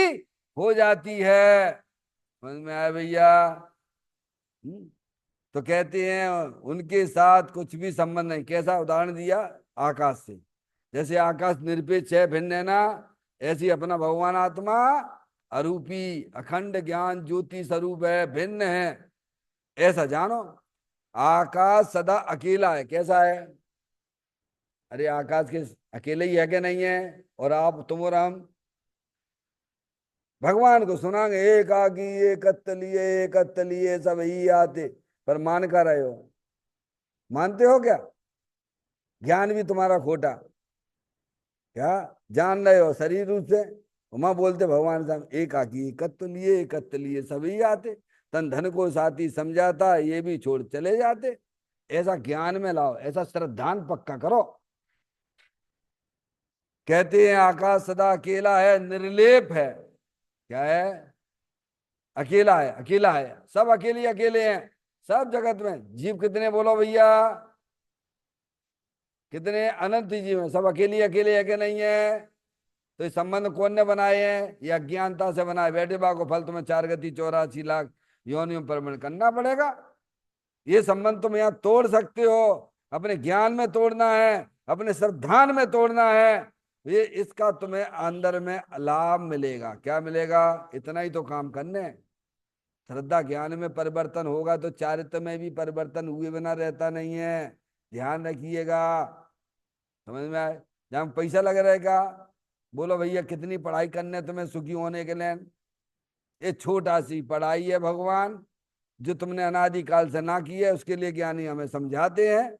A: हो जाती है। समझ में आया भैया? हम्म? तो कहते हैं उनके साथ कुछ भी संबंध नहीं। कैसा उदाहरण दिया? आकाश से। जैसे आकाश निरपेक्ष है, भिन्न है ना, ऐसी अपना भगवान आत्मा अरूपी अखंड ज्ञान ज्योति स्वरूप है, भिन्न है, ऐसा जानो। आकाश सदा अकेला है, कैसा है? अरे आकाश के अकेले ही है कि नहीं है? और आप, तुम और हम भगवान को सुनांगे एकाकी एकत्व लिए सब ही आते, पर मान कर रहे हो? मानते हो क्या? ज्ञान भी तुम्हारा खोटा। क्या जान रहे हो शरीर रूप से? उमा बोलते भगवान साहब एकाकी एकत्व लिए सभी आते, तन धन को साथी समझाता ये भी छोड़ चले जाते। ऐसा ज्ञान में लाओ, ऐसा श्रद्धान पक्का करो। कहते हैं आकाश सदा अकेला है, निर्लेप है। क्या है? अकेला है, अकेला है, सब अकेले अकेले हैं। सब जगत में जीव कितने बोलो भैया? कितने अनंत जीव हैं, सब अकेले अकेले है कि नहीं है? तो ये संबंध कौन ने बनाए हैं? ये अज्ञानता से बनाए बैठे। बाको फल तुम्हें 4 गति 84 लाख योनियों पर करना पड़ेगा। ये संबंध तुम यहाँ तोड़ सकते हो, अपने ज्ञान में तोड़ना है, अपने श्रद्धान में तोड़ना है। ये इसका तुम्हें अंदर में लाभ मिलेगा। क्या मिलेगा? इतना ही तो काम करने। श्रद्धा ज्ञान में परिवर्तन होगा तो चारित्र में भी परिवर्तन हुए बिना रहता नहीं है, ध्यान रखिएगा। समझ में आए? जहां पैसा लग रहेगा, बोलो भैया कितनी पढ़ाई करने तुम्हें सुखी होने के लिए, ये छोटा सी पढ़ाई है भगवान, जो तुमने अनादिकाल से ना की है, उसके लिए ज्ञानी हमें समझाते हैं।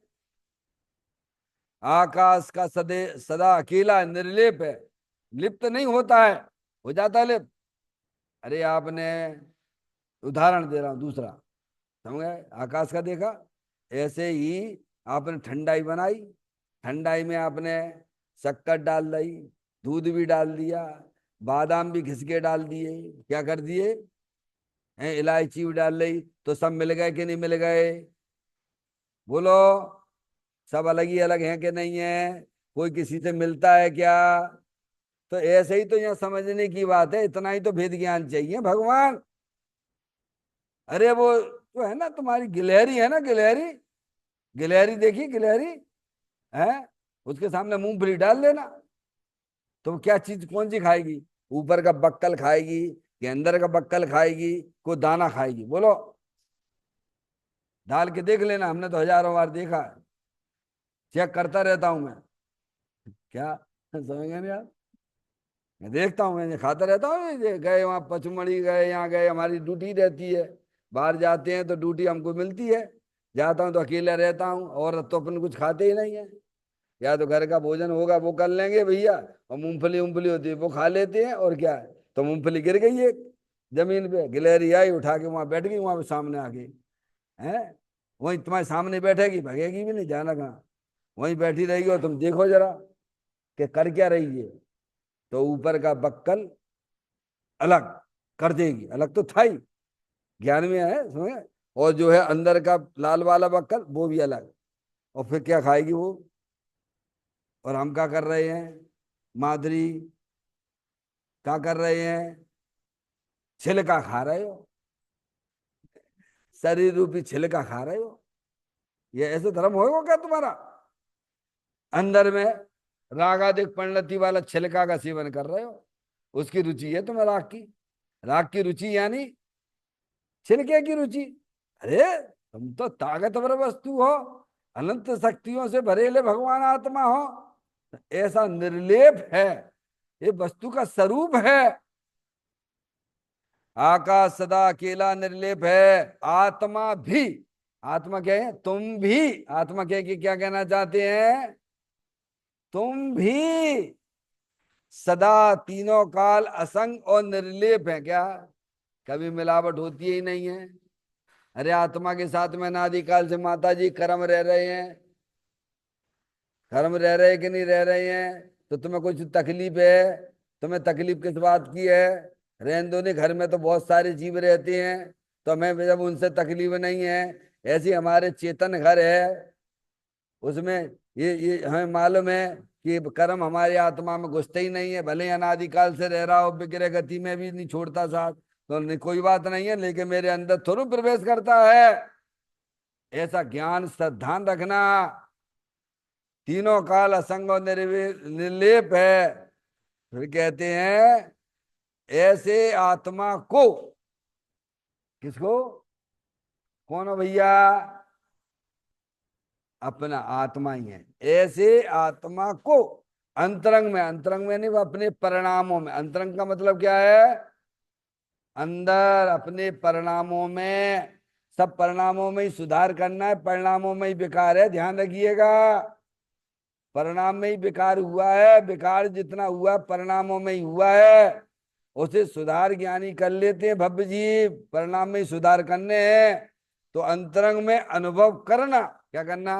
A: आकाश का सदा अकेला निर्लेप है, लिप्त नहीं होता है, हो जाता है लिप्त। अरे आपने, उदाहरण दे रहा हूं दूसरा, समझ गए, आकाश का देखा, ऐसे ही आपने ठंडाई बनाई, ठंडाई में आपने शक्कर डाल दी, दूध भी डाल दिया, बादाम भी घिस के डाल दिए, क्या कर दिए हैं, इलायची भी डाल ली, तो सब मिल गए कि नहीं मिल गए, बोलो। सब अलग ही अलग हैं कि नहीं है, कोई किसी से मिलता है क्या? तो ऐसे ही तो यहाँ समझने की बात है, इतना ही तो भेद ज्ञान चाहिए भगवान। अरे वो जो है ना तुम्हारी गिलहरी है ना, गिलहरी, गिलहरी देखी गिलहरी है, उसके सामने मूंगफली डाल देना, तो क्या चीज कौन सी खाएगी? ऊपर का बक्कल खाएगी कि अंदर का बक्कल खाएगी, को दाना खाएगी, बोलो। डाल के देख लेना, हमने तो हजारों बार देखा है, चेक करता रहता हूं मैं। क्या समझ गए नहीं आप? मैं देखता हूँ, मैं खाता रहता हूँ, ये गए वहाँ पचमढ़ी गए, यहाँ गए, हमारी ड्यूटी रहती है, बाहर जाते हैं तो ड्यूटी हमको मिलती है। जाता हूँ तो अकेला रहता हूँ, और तो अपन कुछ खाते ही नहीं है, या तो घर का भोजन होगा वो कर लेंगे भैया, और मूंगफली उंगफली होती है वो खा लेते हैं, और क्या है, तो मूंगफली गिर गई है जमीन पे, गिलहरी आई उठा के वहां बैठ गई, वहां पे सामने आ गई है, वही तुम्हारे सामने बैठेगी, भगेगी भी नहीं, जाना कहाँ, वहीं बैठी रहेगी, और तुम देखो जरा कि कर क्या रही है, तो ऊपर का बक्कल अलग कर देगी, अलग तो था ही, ज्ञान में है समझे, और जो है अंदर का लाल वाला बक्कल वो भी अलग, और फिर क्या खाएगी वो? और हम क्या कर रहे हैं, माधुरी, क्या कर रहे हैं, छिलका खा रहे हो, शरीर रूपी छिलका खा रहे हो। ये ऐसे धर्म होगा क्या तुम्हारा? अंदर में रागादिक परिणति वाला छिलका का सेवन कर रहे हो, उसकी रुचि है तुम्हें राग की, राग की रुचि यानी छिलके की रुचि। अरे तुम तो ताकतवर वस्तु हो, अनंत शक्तियों से भरेले भगवान आत्मा हो, ऐसा निर्लेप है, ये वस्तु का स्वरूप है। आकाश सदा अकेला निर्लेप है, आत्मा भी, आत्मा क्या है, तुम भी, आत्मा क्या कि क्या कहना चाहते हैं, तुम भी सदा तीनों काल असंग और निर्लेप है, क्या कभी मिलावट होती ही नहीं है? अरे आत्मा के साथ में अनादिकाल से माता जी कर्म रह रहे हैं, कर्म रह रहे कि नहीं रह रहे हैं, तो तुम्हें कुछ तकलीफ है, तुम्हें तकलीफ किस बात की है? रहने दो, नहीं घर में तो बहुत सारे जीव रहते हैं, तो हमें जब उनसे तकलीफ नहीं है, ऐसे हमारे चेतन घर है, उसमें ये हमें मालूम है कि कर्म हमारी आत्मा में घुसते ही नहीं है, भले ही अनादिकाल से रह रहा हो, विग्रह गति में भी नहीं छोड़ता साथ, तो नहीं, कोई बात नहीं है, लेकिन मेरे अंदर थोड़ा प्रवेश करता है, ऐसा ज्ञान ध्यान रखना। तीनों काल असंग और निर्लेप है। फिर कहते हैं ऐसे आत्मा को, किसको, कौन हो भैया, अपना आत्मा ही है, ऐसे आत्मा को अंतरंग में, अंतरंग में नहीं, वो अपने परिणामों में, अंतरंग का मतलब क्या है, अंदर अपने परिणामों में, सब परिणामों में ही सुधार करना है, परिणामों में ही विकार है, ध्यान रखिएगा, परिणाम में ही विकार हुआ है, विकार जितना हुआ परिणामों में ही हुआ है, उसे सुधार ज्ञानी कर लेते हैं भव्य जी, परिणाम में ही सुधार करने हैं, तो अंतरंग में अनुभव करना, क्या करना,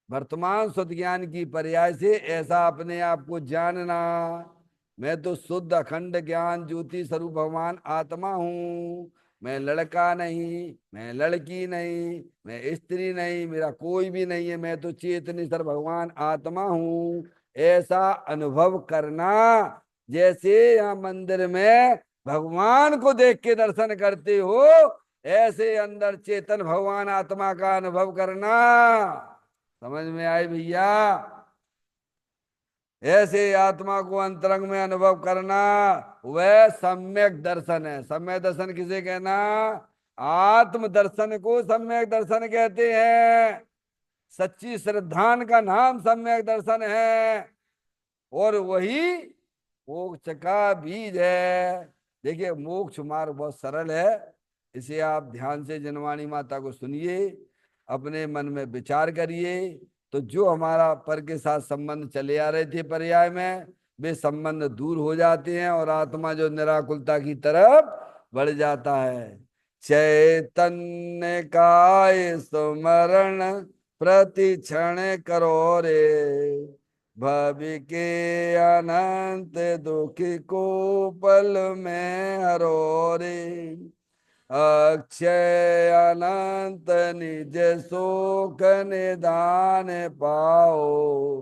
A: वर्तमान शुद्ध ज्ञान की पर्याय से ऐसा अपने आप को जानना, मैं तो शुद्ध अखंड ज्ञान ज्योति स्वरूप भगवान आत्मा हूँ, मैं लड़का नहीं, मैं लड़की नहीं, मैं स्त्री नहीं, मेरा कोई भी नहीं है, मैं तो चेतनेश्वर भगवान आत्मा हूँ, ऐसा अनुभव करना। जैसे यहाँ मंदिर में भगवान को देख के दर्शन करते हो, ऐसे अंदर चेतन भगवान आत्मा का अनुभव करना। समझ में आई भैया? ऐसे आत्मा को अंतरंग में अनुभव करना, वह सम्यक दर्शन है। सम्यक दर्शन किसे कहना? आत्म दर्शन को सम्यक दर्शन कहते हैं। सच्ची श्रद्धान का नाम सम्यक दर्शन है, और वही मोक्ष का बीज है। देखिए मोक्ष मार्ग बहुत सरल है, इसे आप ध्यान से जनवाणी माता को सुनिए, अपने मन में विचार करिए, तो जो हमारा पर के साथ संबंध चले आ रहे थे पर्याय में, वे संबंध दूर हो जाते हैं और आत्मा जो निराकुलता की तरफ बढ़ जाता है। चैतन्य काय स्मरण प्रति क्षण करो रे, भवि के अनंत दुख को पल में हरो रे, अक्षय अनंत निज सुख निदान पाओ,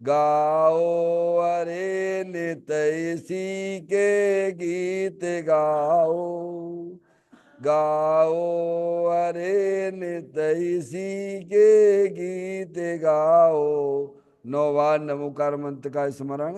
A: गाओ अरे नित इसी के गीत गाओ, गाओ अरे नित इसी के गीत गाओ। 9 बार नमोकार मंत्र का स्मरण।